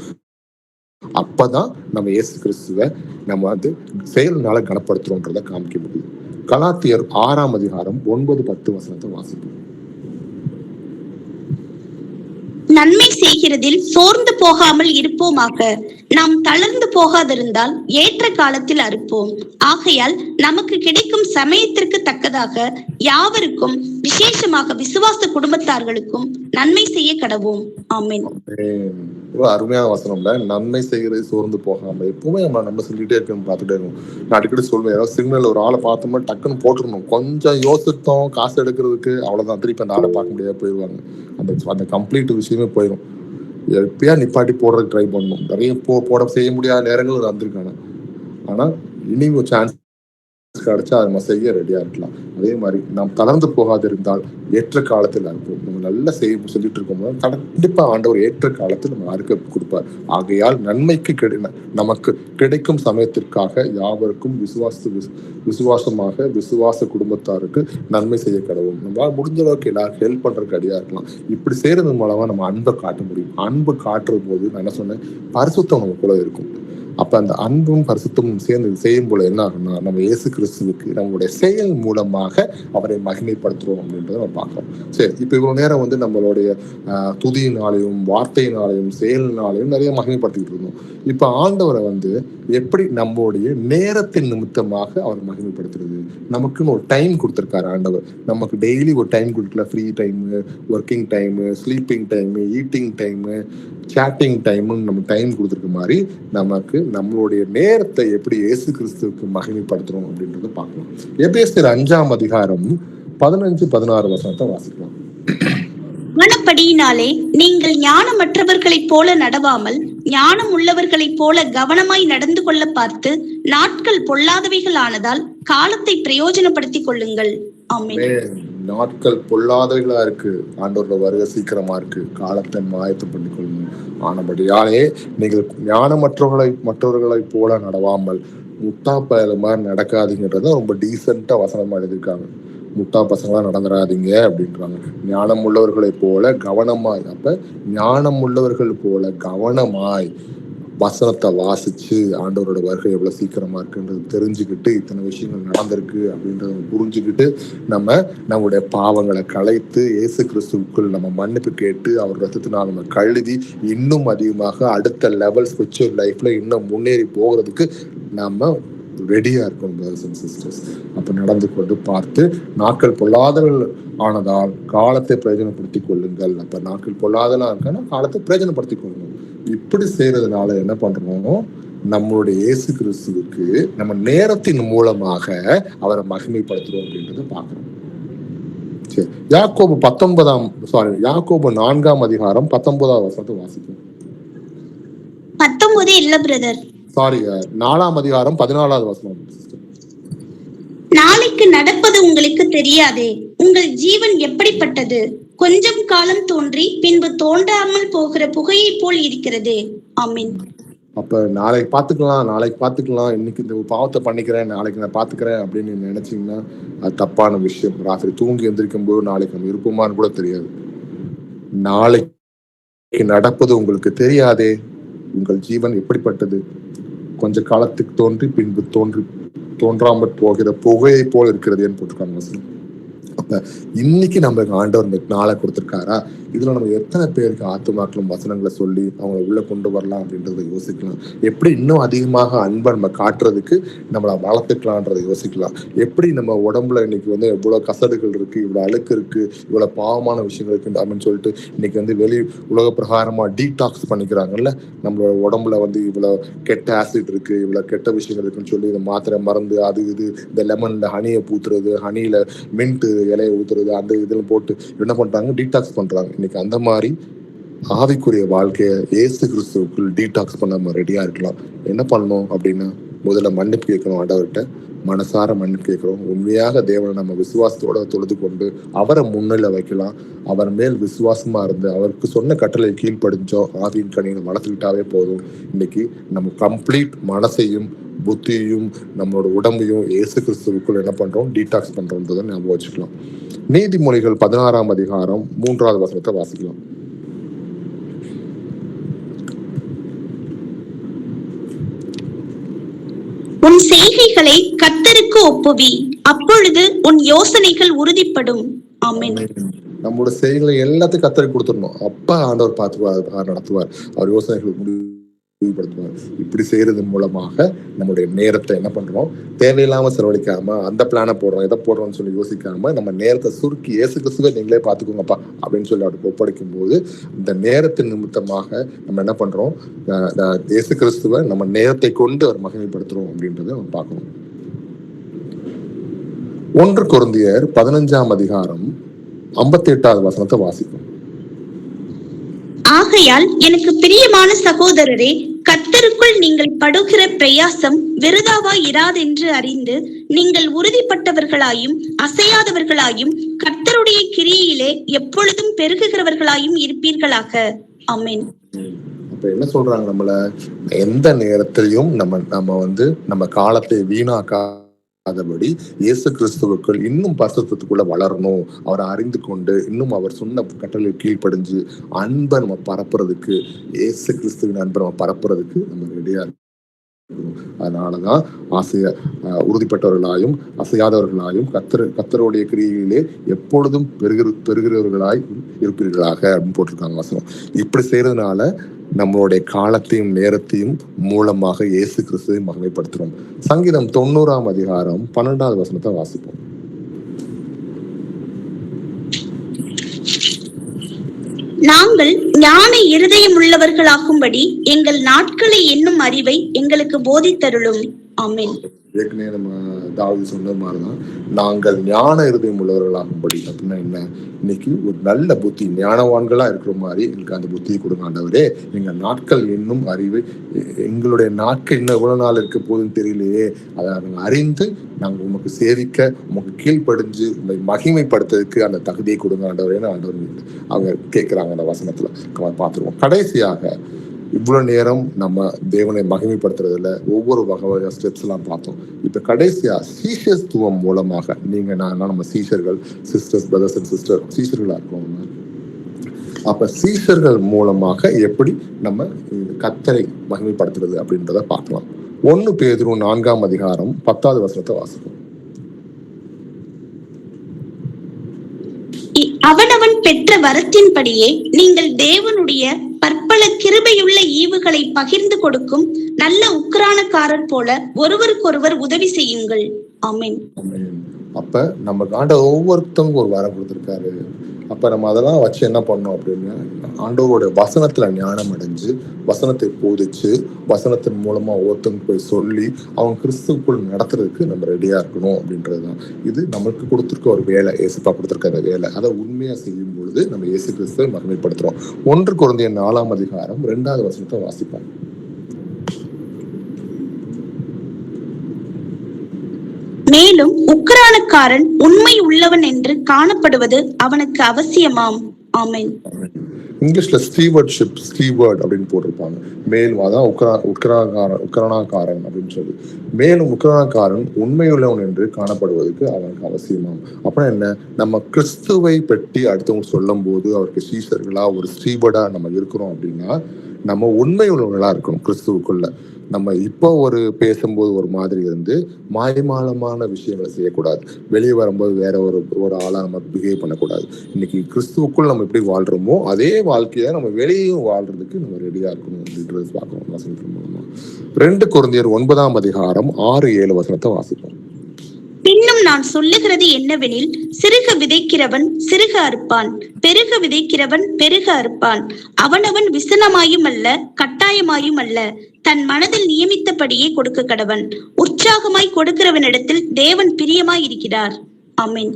அப்பதான் நம்ம இயேசு கிறிஸ்துவை நம்ம செயல்னால கனப்படுத்துறோன்றதை காமிக்க முடியும். கலாத்தியர் 6ஆம் அதிகாரம் 9-10 வாசிப்போம். நன்மை செய்கிறதில் சோர்ந்து போகாமல் இருப்போமாக. நாம் தளர்ந்து போகாதிருந்தால் ஏற்ற காலத்தில் அறுப்போம். ஆகையால் நமக்கு கிடைக்கும் சமயத்திற்கு தக்கதாக யாவருக்கும், விசேஷமாக விசுவாச குடும்பத்தார்களுக்கும் நன்மை செய்ய கடவோம். ஆமென். ரொம்ப அருமையான வசனம்ல, நன்மை செய்கிறது சோர்ந்து போகாம. எப்பவுமே நம்ம சொல்லிட்டே இருக்கணும், பார்த்துட்டே இருக்கணும். நான் அடிக்கடி சொல்லுவேன், ஏதாவது சிக்னல் ஒரு ஆளை பார்த்தோம்னா டக்குன்னு போட்டுருணும். கொஞ்சம் யோசித்தோம் காசு எடுக்கிறதுக்கு, அவ்வளவுதான், திருப்பி அந்த ஆளை பார்க்க முடியாது, போயிடுவாங்க. அந்த கம்ப்ளீட் விஷயமே போயிடும். எப்பயா நிப்பாட்டி போடுறதுக்கு ட்ரை பண்ணணும். நிறைய போட செய்ய முடியாத நேரங்கள் வந்திருக்காங்க. ஆனா இனி ஒரு சான்ஸ் கிடைச்சா அதை நம்ம செய்ய ரெடியா இருக்கலாம். அதே மாதிரி நாம் தளர்ந்து போகாதிருந்தால் ஏற்ற காலத்தில் அறுப்போம். நம்ம நல்லா சொல்லிட்டு இருக்கோம், கண்டிப்பா ஆண்டவர் ஏற்ற காலத்தில் நம்ம அறுக்க கொடுப்பார். ஆகையால் நன்மைக்கு நமக்கு கிடைக்கும் சமயத்திற்காக யாவருக்கும் விசுவாசமாக விசுவாச குடும்பத்தாருக்கு நன்மை செய்ய கடவுள். நம்ம முடிஞ்ச அளவுக்கு எல்லாருக்கும் ஹெல்ப் பண்றதுக்கு ரெடியா இருக்கலாம். இப்படி செய்யறது மூலமா நம்ம அன்பை காட்ட முடியும். அன்பு காட்டுற போது நான் என்ன சொன்னேன், பரிசுத்தம் நம்ம கூட இருக்கும். அப்ப அந்த அன்பும் பரிசுத்தமும் சேர்ந்து செய்யும் போல என்ன ஆகும்னா, நம்ம இயேசு கிறிஸ்துவுக்கு நம்மளுடைய செயல் மூலமாக அவரை மகிமைப்படுத்துறோம் அப்படின்றத நம்ம பார்க்கிறோம். சரி, இப்ப இவ்வளவு நேரம் நம்மளுடைய துதியினாலையும் வார்த்தையினாலையும் செயலினாலையும் நிறைய மகிமைப்படுத்திக்கிட்டு இருந்தோம். இப்ப ஆண்டவரை எப்படி நம்மளுடைய நேரத்தின் நிமித்தமாக அவர் மகிமைப்படுத்துறது? நமக்குன்னு ஒரு டைம் கொடுத்திருக்காரு ஆண்டவர். நமக்கு டெய்லி ஒரு டைம் கொடுக்கல. Free time, working time, sleeping time, eating time, chatting டைம்னு நம்ம டைம் கொடுத்துருக்க மாதிரி நமக்கு நம்மளுடைய நேரத்தை எப்படி இயேசு கிறிஸ்துவுக்கு மகிமைப்படுத்துறோம் அப்படின்றத பார்க்கலாம். எபேசியர் 5ஆம் அதிகாரம் 15-16 வசனத்தை வாசிக்கலாம். ஞானப்படியினாலே நீங்கள் ஞானமற்றவர்களைப் போல நடவாமல் ஞானம் உள்ளவர்களைப் போல கவனமாய் நடந்து கொள்ள பார்த்து நாட்கள் பொல்லாதவைகள் ஆனதால் காலத்தை பிரயோஜனப்படுத்திக் கொள்ளுங்கள். ஆமென். நாட்கள் பொல்லாதவைகளா இருக்கு, ஆண்டவரோட வருகை சீக்கிரமா இருக்கு, காலத்தை ஆயத்தம் பண்ணி கொள்ளணும். ஆனபடியாலே நீங்கள் மற்றவர்களை போல நடவாமல் முட்டா பயல மாதிரி நடக்காதீங்கன்றத ரொம்ப டீசெண்டா வசனமா எழுதியிருக்காங்க. முட்டா பசங்களா நடந்துடாதீங்க அப்படின்றாங்க. ஞானம் உள்ளவர்களை போல கவனமாய். அப்ப ஞானம் உள்ளவர்கள் போல கவனமாய் வசனத்தை வாசிச்சு ஆண்டவரோட வருகை எவ்வளவு சீக்கிரமா இருக்குன்றது தெரிஞ்சுக்கிட்டு, இத்தனை விஷயங்கள் நடந்திருக்கு அப்படின்றத புரிஞ்சுக்கிட்டு நம்முடைய பாவங்களை களைத்து இயேசு கிறிஸ்துவுக்குள் நம்ம மன்னிப்பு கேட்டு அவர் ரத்தத்தினால் நம்ம கழுவி இன்னும் அதிகமாக அடுத்த லெவல் ஸ்பிரிச்சுவல் லைஃப்ல இன்னும் முன்னேறி போகிறதுக்கு நம்ம ரெடியா இருக்கும் பிரதர்ஸ் அண்ட் சிஸ்டர்ஸ். அப்ப நடந்து கொண்டு பார்த்து நாட்கள் பொல்லாதவர்கள் ஆனதால் காலத்தை பிரயோஜனப்படுத்திக் கொள்ளுங்கள். அப்ப நாட்கள் பொல்லாதலா இருக்கான்னா காலத்தை பிரயோஜனப்படுத்திக் கொள்ளுங்கள். இப்படி செய்யறதுனால என்ன பண்றோம், நம்மளுடைய இயேசு கிறிஸ்துவுக்கு நம்ம நேரத்தின் மூலமாக அவரை மகிமைப்படுத்துறோம் அப்படின்றத பாக்குறோம். சரி, யாக்கோபு 4ஆம் அதிகாரம் 19ஆம் வசனத்தை வாசிக்கும். 19 இல்ல பிரதர், சாரி, 4ஆம் அதிகாரம் 14ஆவது வசனம். நாளைக்கு நடப்பது உங்களுக்கு தெரியாதே, உங்கள் ஜீவன் எப்படிப்பட்டது, கொஞ்சம் காலம் தோன்றி பின்பு தோன்றாமல் போகிற புகையை போல் இருக்கிறதே. ஆமென். அப்ப நாளைக்கு பாத்துக்கலாம், இன்னைக்கு இந்த பாவத்தை பண்ணிக்கிறேன், நாளைக்கு நான் பாத்துக்கிறேன் அப்படின்னு நினைச்சீங்கன்னா அது தப்பான விஷயம். ராத்திரி தூங்கி எந்திரிக்கும் போது நாளைக்கு நம்ம இருப்போமான்னு கூட தெரியாது. நாளைக்கு நடப்பது உங்களுக்கு தெரியாதே, உங்கள் ஜீவன் எப்படிப்பட்டது, கொஞ்ச காலத்துக்கு தோன்றி பின்பு தோன்றாமல் போகிற புகையை போல் இருக்கிறது என்று போட்டிருக்காங்க வசனம். அப்ப இன்னைக்கு நம்ம ஆண்டவர் நாளை கொடுத்திருக்காரா, இதுல நம்ம எத்தனை பேருக்கு ஆத்துமாக்களும் வசனங்களை சொல்லி அவங்களை உள்ள கொண்டு வரலாம் அப்படின்றத யோசிக்கலாம். எப்படி இன்னும் அதிகமாக அன்பை நம்ம காட்டுறதுக்கு நம்மளை வளர்த்துக்கலான்றதை யோசிக்கலாம். எப்படி நம்ம உடம்புல இன்னைக்கு எவ்வளவு கசடுகள் இருக்கு, இவ்வளவு அழுக்கு இருக்கு, இவ்வளவு பாவமான விஷயங்கள் இருக்கு அப்படின்னு சொல்லிட்டு இன்னைக்கு வெளி உலக பிரகாரமா டீடாக்ஸ் பண்ணிக்கிறாங்கல்ல. நம்மளோட உடம்புல இவ்வளவு கெட்ட ஆசிட் இருக்கு, இவ்வளவு கெட்ட விஷயங்கள் இருக்குன்னு சொல்லி இந்த மாத்திரை மருந்து அது இது, இந்த லெமன்ல ஹனியை பூத்துறது, ஹனியில மின்ட் இலையை ஊத்துறது, அந்த இதில் போட்டு என்ன பண்றாங்க, டீடாக்ஸ் பண்றாங்க. இன்னைக்கு அந்த மாதிரி ஆவிக்குரிய வாழ்க்கைய இயேசு கிறிஸ்துவுக்குள் டீடாக்ஸ் பண்ண நம்ம ரெடியா இருக்கலாம். என்ன பண்ணணும் அப்படின்னா, முதல்ல மன்னிப்பு கேட்கணும். ஆண்டவர்கிட்ட மனசார மன்னிப்பு கேட்கிறோம். உண்மையாக தேவனை நம்ம விசுவாசத்தோட தொழுது கொண்டு அவரை முன்னிலை வைக்கலாம். அவர் மேல் விசுவாசமா இருந்து அவருக்கு சொன்ன கட்டளை கீழ்ப்படிஞ்சோம், ஆவியின் கனியை வளர்த்துக்கிட்டாவே போதும். இன்னைக்கு நம்ம கம்ப்ளீட் மனசையும் புத்தியையும் நம்மளோட உடம்பையும் இயேசு கிறிஸ்துவுக்குள் என்ன பண்றோம், டீடாக்ஸ் பண்றோம்ன்றதை ஞாபகம் வச்சுக்கலாம். நீதிமொழிகள் 16ஆம் அதிகாரம் 3ஆவது வசனத்தை வாசிக்கலாம். உன் செய்கைகளை கர்த்தருக்கு ஒப்புவி, அப்பொழுது உன் யோசனைகள் உறுதிப்படும். ஆமென். நம்மளோட செயல்களை எல்லாத்தையும் கத்தருக்கு கொடுத்துடணும். அப்ப ஆண்டவர் பார்த்துக்குவார், நடத்துவார், அவர் யோசனைகளை முடிவுபடுத்துவார். இப்படி செய்யறது மூலமாக நம்மளுடைய நேரத்தை என்ன பண்றோம், தேவையில்லாம செலவழிக்காம அந்த பிளானை போடுறோம், எதை போடுறோம்னு சொல்லி யோசிக்காம நம்ம நேரத்தை சுருக்கி இயேசு கிறிஸ்துவை நீங்களே பார்த்துக்கோங்கப்பா அப்படின்னு சொல்லி அவருக்கு ஒப்படைக்கும் போது இந்த நேரத்தின் நிமித்தமாக நம்ம என்ன பண்றோம், இயேசு கிறிஸ்துவை நம்ம நேரத்தை கொண்டு அவர் மகிமைப்படுத்துறோம் அப்படின்றத நம்ம பார்க்கணும். 1 கொரிந்தியர் 15ஆம் அதிகாரம் 58வது வசனத்தை வாசிக்கும். ஆகையால் எனக்கு பிரியமான சகோதரரே, கர்த்தருக்குள் நீங்கள் படுகிற பிரயாசம் விருதாவா இராதென்று அறிந்து நீங்கள் உறுதிப்பட்டவர்களாயும் அசையாதவர்களாயும் கர்த்தருடைய கிரியையிலே எப்பொழுதும் பெருகுகிறவர்களாயும் இருப்பீர்களாக. ஆமென். அப்ப என்ன சொல்றாங்க, நம்மள எந்த நேரத்திலையும் நம்ம காலத்தை வீணாக்காதபடி இயேசு கிறிஸ்துவுக்குள் இன்னும் பரிசுத்தத்துக்குள்ள வளரணும், அவரை அறிந்து கொண்டு இன்னும் அவர் சொன்ன கட்டளை கீழ்ப்படிஞ்சு அன்பை நம்ம பரப்புறதுக்கு, இயேசு கிறிஸ்துவின் அன்பை நம்ம பரப்புறதுக்கு நம்ம ரெடியா இருக்கணும். அதனாலதான் உறுதிப்பட்டவர்களாயும் அசையாதவர்களாயும் கர்த்தருடைய கிரியையிலே எப்பொழுதும் பெறுகிறவர்களாய் இருப்பீர்களாக அப்படின்னு போட்டிருக்காங்க வசனம். இப்படி செய்யறதுனால நம்மளுடைய காலத்தையும் நேரத்தையும் மூலமாக இயேசு கிறிஸ்துவை மகிமைப்படுத்துறோம். சங்கீதம் 90ஆம் அதிகாரம் 12வது வசனத்தை வாசிப்போம். நாங்கள் ஞான இருதயம் உள்ளவர்களாகும்படி எங்கள் நாட்களை என்னும் அறிவை எங்களுக்கு போதித்தருளும். ஆமென். ஏற்கனவே நம்ம தாவீது சொன்ன மாதிரிதான், நாங்கள் ஞான இருதயம் உள்ளவர்களாகும்படி அப்படின்னா என்ன, இன்னைக்கு ஒரு நல்ல புத்தி, ஞானவான்களா இருக்கிற மாதிரி எங்களுக்கு அந்த புத்தியை கொடுங்க ஆண்டவரே. எங்க நாட்கள் என்னும் அறிவை, எங்களுடைய நாட்கள் இன்னும் எவ்வளவு நாள் இருக்க போதுன்னு தெரியலையே, அதை நாங்கள் அறிந்து நாங்கள் உமக்கு சேவிக்க, உமக்கு கீழ்ப்படிஞ்சு உங்களை மகிமைப்படுத்துறதுக்கு அந்த தகுதியை கொடுங்க ஆண்டவரேன்னு ஆண்டவர் அவங்க கேட்கிறாங்க. அந்த வசனத்துல பார்த்துருவோம். கடைசியாக இவ்வளவு நேரம் நம்ம தேவனை மகிமைப்படுத்துறதுல ஒவ்வொரு வகை ஸ்டெப்ஸ் எல்லாம் பார்த்தோம். இப்ப கடைசியா சீஷர்த்துவம் மூலமாக நீங்க நம்ம சீஷர்கள், சிஸ்டர்ஸ், பிரதர்ஸ் அண்ட் சிஸ்டர் சீஷர்களா இருக்கோம். அப்ப சீஷர்கள் மூலமாக எப்படி நம்ம கர்த்தரை மகிமைப்படுத்துறது அப்படின்றத பார்க்கலாம். 1 பேதுரு 4ஆம் அதிகாரம் 10வது வசனத்தை வாசிக்கும். அவனவன் பெற்ற வரத்தின்படியே நீங்கள் தேவனுடைய பற்பல கிருபையுள்ள ஈவுகளை பகிர்ந்து கொடுக்கும் நல்ல உக்கிரானக்காரர் போல ஒருவருக்கொருவர் உதவி செய்யுங்கள். ஆமென். அப்ப நம்ம ஆண்டவர் ஒவ்வொருத்தவங்க ஒரு வரம் கொடுத்திருக்காரு. அப்ப நம்ம அதெல்லாம் வச்சு என்ன பண்ணோம் அப்படின்னா, ஆண்டவரோட வசனத்துல ஞானம் அடைஞ்சு, வசனத்தை போதிச்சு, வசனத்தின் மூலமா ஒவ்வொருத்தவங்க போய் சொல்லி அவங்க கிறிஸ்துவுக்குள் நடத்துறதுக்கு நம்ம ரெடியா இருக்கணும் அப்படின்றதுதான். இது நம்மளுக்கு கொடுத்திருக்க ஒரு வேலை, இயேசுப்பா கொடுத்திருக்க அந்த வேலை. அதை உண்மையா செய்யும் பொழுது நம்ம இயேசு கிறிஸ்துவை மகிமைப்படுத்துறோம். 1 கொரிந்தியர் 4ஆம் அதிகாரம் 2வது வசனத்தை வாசிப்பாங்க. மேலும் உக்கிரானக்காரன் உண்மை உள்ளவன் என்று காணப்படுவது அவனுக்கு அவசியமாம். ஆமென். இங்கிலீஷ்ல ஸ்டீவர்ட் அப்படின்னு போட்டிருப்பாங்க. மேலும் அதான் உக்கிரானக்காரன் அப்படின்னு சொல்லி, மேலும் உக்கிரானக்காரன் உண்மையுள்ளவன் என்று காணப்படுவதற்கு அவனுக்கு அவசியமாம். அப்புறம் என்ன, நம்ம கிறிஸ்துவை பற்றி அடுத்தவங்க சொல்லும் போது அவருக்கு சீஷர்களா ஒரு ஸ்டீவர்டா நம்ம இருக்கிறோம் அப்படின்னா நம்ம உண்மை உள்ளவர்களா இருக்கணும் கிறிஸ்துவுக்குள்ள. நம்ம இப்போ ஒரு பேசும்போது ஒரு மாதிரி இருந்து மாயமாலமான விஷயங்களை செய்யக்கூடாது. வெளியே வரும்போது வேற ஒரு ஆளா நம்ம பிஹேவ் பண்ணக்கூடாது. இன்னைக்கு கிறிஸ்துவுக்குள் நம்ம எப்படி வாழ்றோமோ அதே வாழ்க்கையை நம்ம வெளியும் வாழ்றதுக்கு நம்ம ரெடியா இருக்கணும் அப்படின்றது பார்க்கணும் வசனத்தின் மூலமா. 2 கொரிந்தியர் 9ஆம் அதிகாரம் 6-7 வசனத்தை வாசிப்போம். பின்னும் நான் சொல்லுகிறது என்னவெனில், சிறுக விதைக்கிறவன் சிறுக அறுப்பான், பெருக விதைக்கிறவன் பெருக அறுப்பான். அவனவன் விசனமாயும் அல்ல கட்டாயமாயும் அல்ல, தன் மனதில் நியமித்தபடியே கொடுக்க கடவன். உற்சாகமாய் கொடுக்கிறவனிடத்தில் தேவன் பிரியமாய் இருக்கிறார். ஆமென்.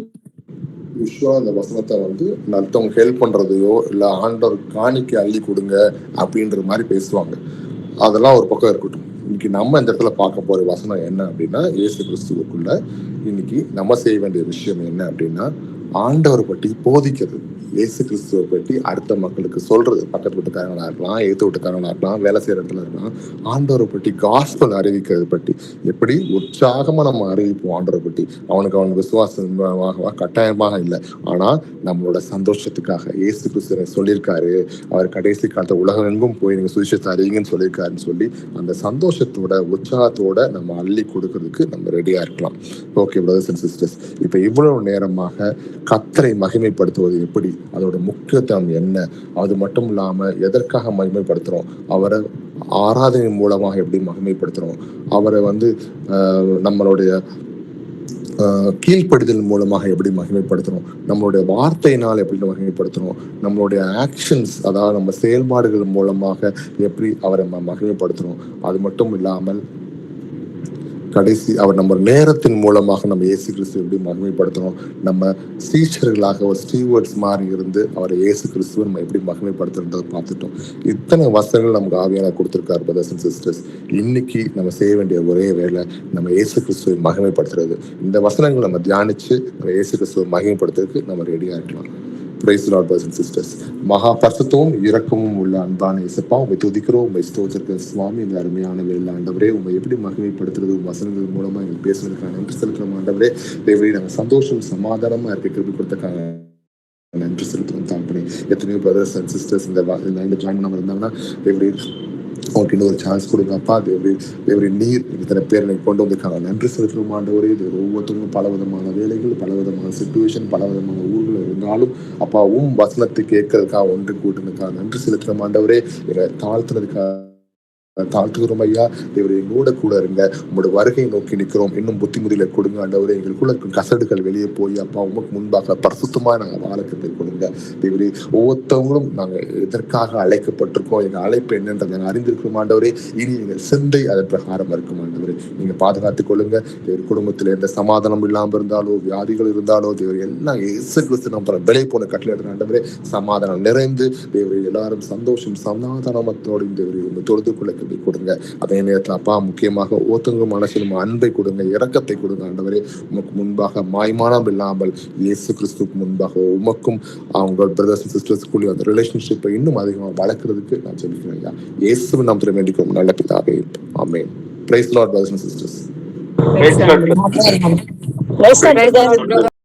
அந்த வசனத்தை மற்றவங்க ஹெல்ப் பண்றதையோ இல்ல ஆண்டவர் காணிக்கை அள்ளி கொடுங்க அப்படின்ற மாதிரி பேசுவாங்க. அதெல்லாம் ஒரு பக்கம் இருக்கட்டும். இன்னைக்கு நம்ம இந்த இடத்துல பார்க்க போற வசனம் என்ன அப்படின்னா, இயேசு கிறிஸ்துவுக்குள்ள இன்னைக்கு நம்ம செய்ய வேண்டிய விஷயம் என்ன அப்படின்னா, ஆண்டவரை பற்றி போதிக்கிறது, இயேசு கிறிஸ்துவை பற்றி அடுத்த மக்களுக்கு சொல்றது. பக்கத்து வீட்டுக்காரங்களா இருக்கலாம், எழுத்து வீட்டுக்காரங்களா இருக்கலாம், வேலை செய்யற இடத்துல இருக்கலாம். ஆண்டவரை பற்றி காஸ்பல் அறிவிக்கிறது பற்றி எப்படி உற்சாகமா நம்ம அறிவிப்போம். ஆண்டவரை பற்றி அவனுக்கு விசுவாசமாக கட்டாயமாக இல்லை, ஆனா நம்மளோட சந்தோஷத்துக்காக இயேசு கிறிஸ்து சொல்லியிருக்காரு, அவர் கடைசி காலத்தை உலகம் எங்கும் போய் நீங்க சுவிசேஷத்தை அறிவிங்கன்னு சொல்லியிருக்காருன்னு சொல்லி அந்த சந்தோஷத்தோட உற்சாகத்தோட நம்ம அள்ளி கொடுக்கறதுக்கு நம்ம ரெடியா இருக்கலாம். ஓகே பிரதர்ஸ் அண்ட் சிஸ்டர்ஸ், இப்ப இவ்வளவு நேரமாக கர்த்தரை மகிமைப்படுத்துவது எப்படி, அதோட முக்கியத்துவம் என்ன, அது மட்டும் இல்லாம எதற்காக மகிமைப்படுத்துறோம், அவரை ஆராதனை மூலமாக எப்படி மகிமைப்படுத்துறோம், அவரை நம்மளுடைய கீழ்ப்படிதல் மூலமாக எப்படி மகிமைப்படுத்துறோம், நம்மளுடைய வார்த்தையினால் எப்படி மகிமைப்படுத்துறோம், நம்மளுடைய ஆக்ஷன்ஸ், அதாவது நம்ம செயல்பாடுகள் மூலமாக எப்படி அவரை மகிமைப்படுத்துறோம். அது மட்டும் இல்லாமல் கடைசி அவர் நம்ம நேரத்தின் மூலமாக நம்ம இயேசு கிறிஸ்துவ எப்படி மகிமைப்படுத்துறோம், நம்ம சீஷர்களாக ஒரு ஸ்டீவர்ட்ஸ் மாதிரி இருந்து அவரை இயேசு கிறிஸ்துவ நம்ம எப்படி மகிமைப்படுத்துறதை பார்த்துட்டோம். இத்தனை வசனங்கள் நமக்கு ஆவியான கொடுத்திருக்காரு பிரதர்ஸ் அண்ட் சிஸ்டர்ஸ். இன்னைக்கு நம்ம செய்ய வேண்டிய ஒரே வேலை நம்ம இயேசு கிறிஸ்துவை மகிமைப்படுத்துறது. இந்த வசனங்கள் நம்ம தியானிச்சு நம்ம இயேசு கிறிஸ்துவை மகிமைப்படுத்துறதுக்கு நம்ம ரெடியா இருக்கலாம். Praise the Lord, brothers and sisters. மகா பரிசுத்தமும் இரக்கமும் உள்ள அன்பான இயேசுப்பா, உம்மை துதிக்கிறோம், உம்மை ஸ்தோத்திரிக்கிறோம் சுவாமி. இந்த அருமையான வேலை ஆண்டவரே, உம்மை எப்படி மகிமைப்படுத்துறது வசனங்கள் மூலமா எங்களுக்கு பேசுறதுக்கான நன்றி செலுத்துறோம் ஆண்டவரே. தேவரே, நாங்கள் சந்தோஷம் சமாதானமா இருக்க கிருபை கொடுத்தக்கான நன்றி செலுத்துறோம் தாழ்படி. எத்தனையோ பிரதர்ஸ் அண்ட் சிஸ்டர்ஸ் இந்த ஜாயின் பண்ணாம இருந்தாங்கன்னா தேவரே அவங்களுக்கு இன்னொரு சான்ஸ் கொடுங்கப்பா. தேவரே நீர் இத்தனை பேர் எனக்கு கொண்டு வந்திருக்காங்க, நன்றி செலுத்துறோம் ஆண்டவரே. தேவர் ஒவ்வொருத்தவங்களும் பல விதமான வேலைகள், பல விதமான சிச்சுவேஷன், பல விதமான ஊர்கள் இருந்தாலும் அப்பா வசனத்தை கேட்கறதுக்காக ஒன்று கூட்டுனதுக்காக நன்றி செலுத்துறோம் ஆண்டவரே. தாழ்த்துகிறோம் ஐயா. தேவரே எங்களோட கூட இருங்க, உங்களோட வருகையை நோக்கி நிற்கிறோம். இன்னும் புத்திமுதியில கொடுங்க ஆண்டவரே. எங்களுக்குள்ள இருக்கும் கசடுகள் வெளியே போய் அப்பா உமக்கு முன்பாக பரிசுத்தமா நாங்கள் வாழக்கத்தை கொடுங்க. தேவரே ஒவ்வொருத்தவங்களும் நாங்கள் எதற்காக அழைக்கப்பட்டிருக்கோம், எங்க அழைப்பு என்னன்றதை நாங்கள் அறிந்திருக்கிறோம் ஆண்டவரே. இனி எங்கள் சிந்தை அதன் பிரகாரம் இருக்கும் ஆண்டவரே. நீங்க பாதுகாத்துக் கொள்ளுங்க. தேவர் குடும்பத்தில் எந்த சமாதானம் இல்லாமல் இருந்தாலோ, வியாதிகள் இருந்தாலோ, தேவர் எல்லாம் இயேசு கிறிஸ்து நம்ம விலை போன கட்டளை ஆண்டவரே. சமாதானம் நிறைந்து தேவரே எல்லாரும் சந்தோஷம் சமாதானத்தோடு தேவரே உங்க தொழுது கொள்ள கொடுங்க. அதே நேரத்தில் அப்பா முக்கியமாக ஒவ்வொருத்தவங்க மனசிலும் அன்பை கொடுங்க, இரக்கத்தை கொடுங்க ஆண்டவரே. உமக்கு முன்பாக மாய்மானம் இல்லாமல் இயேசு கிறிஸ்துக்கு முன்பாக உமக்கும் அவங்களோட பிரதர்ஸ் அண்ட் சிஸ்டர்ஸ்க்குள்ளே அந்த ரிலேஷன்ஷிப்பை இன்னும் அதிகமாக வளர்க்கறதுக்கு நான் சொல்லிக்கிறேன் ஐயா. இயேசுவின் நாமத்தில் வேண்டிக்கும் நல்ல பிதாவே, ஆமென். Praise the Lord, brothers and sisters. Praise the Lord.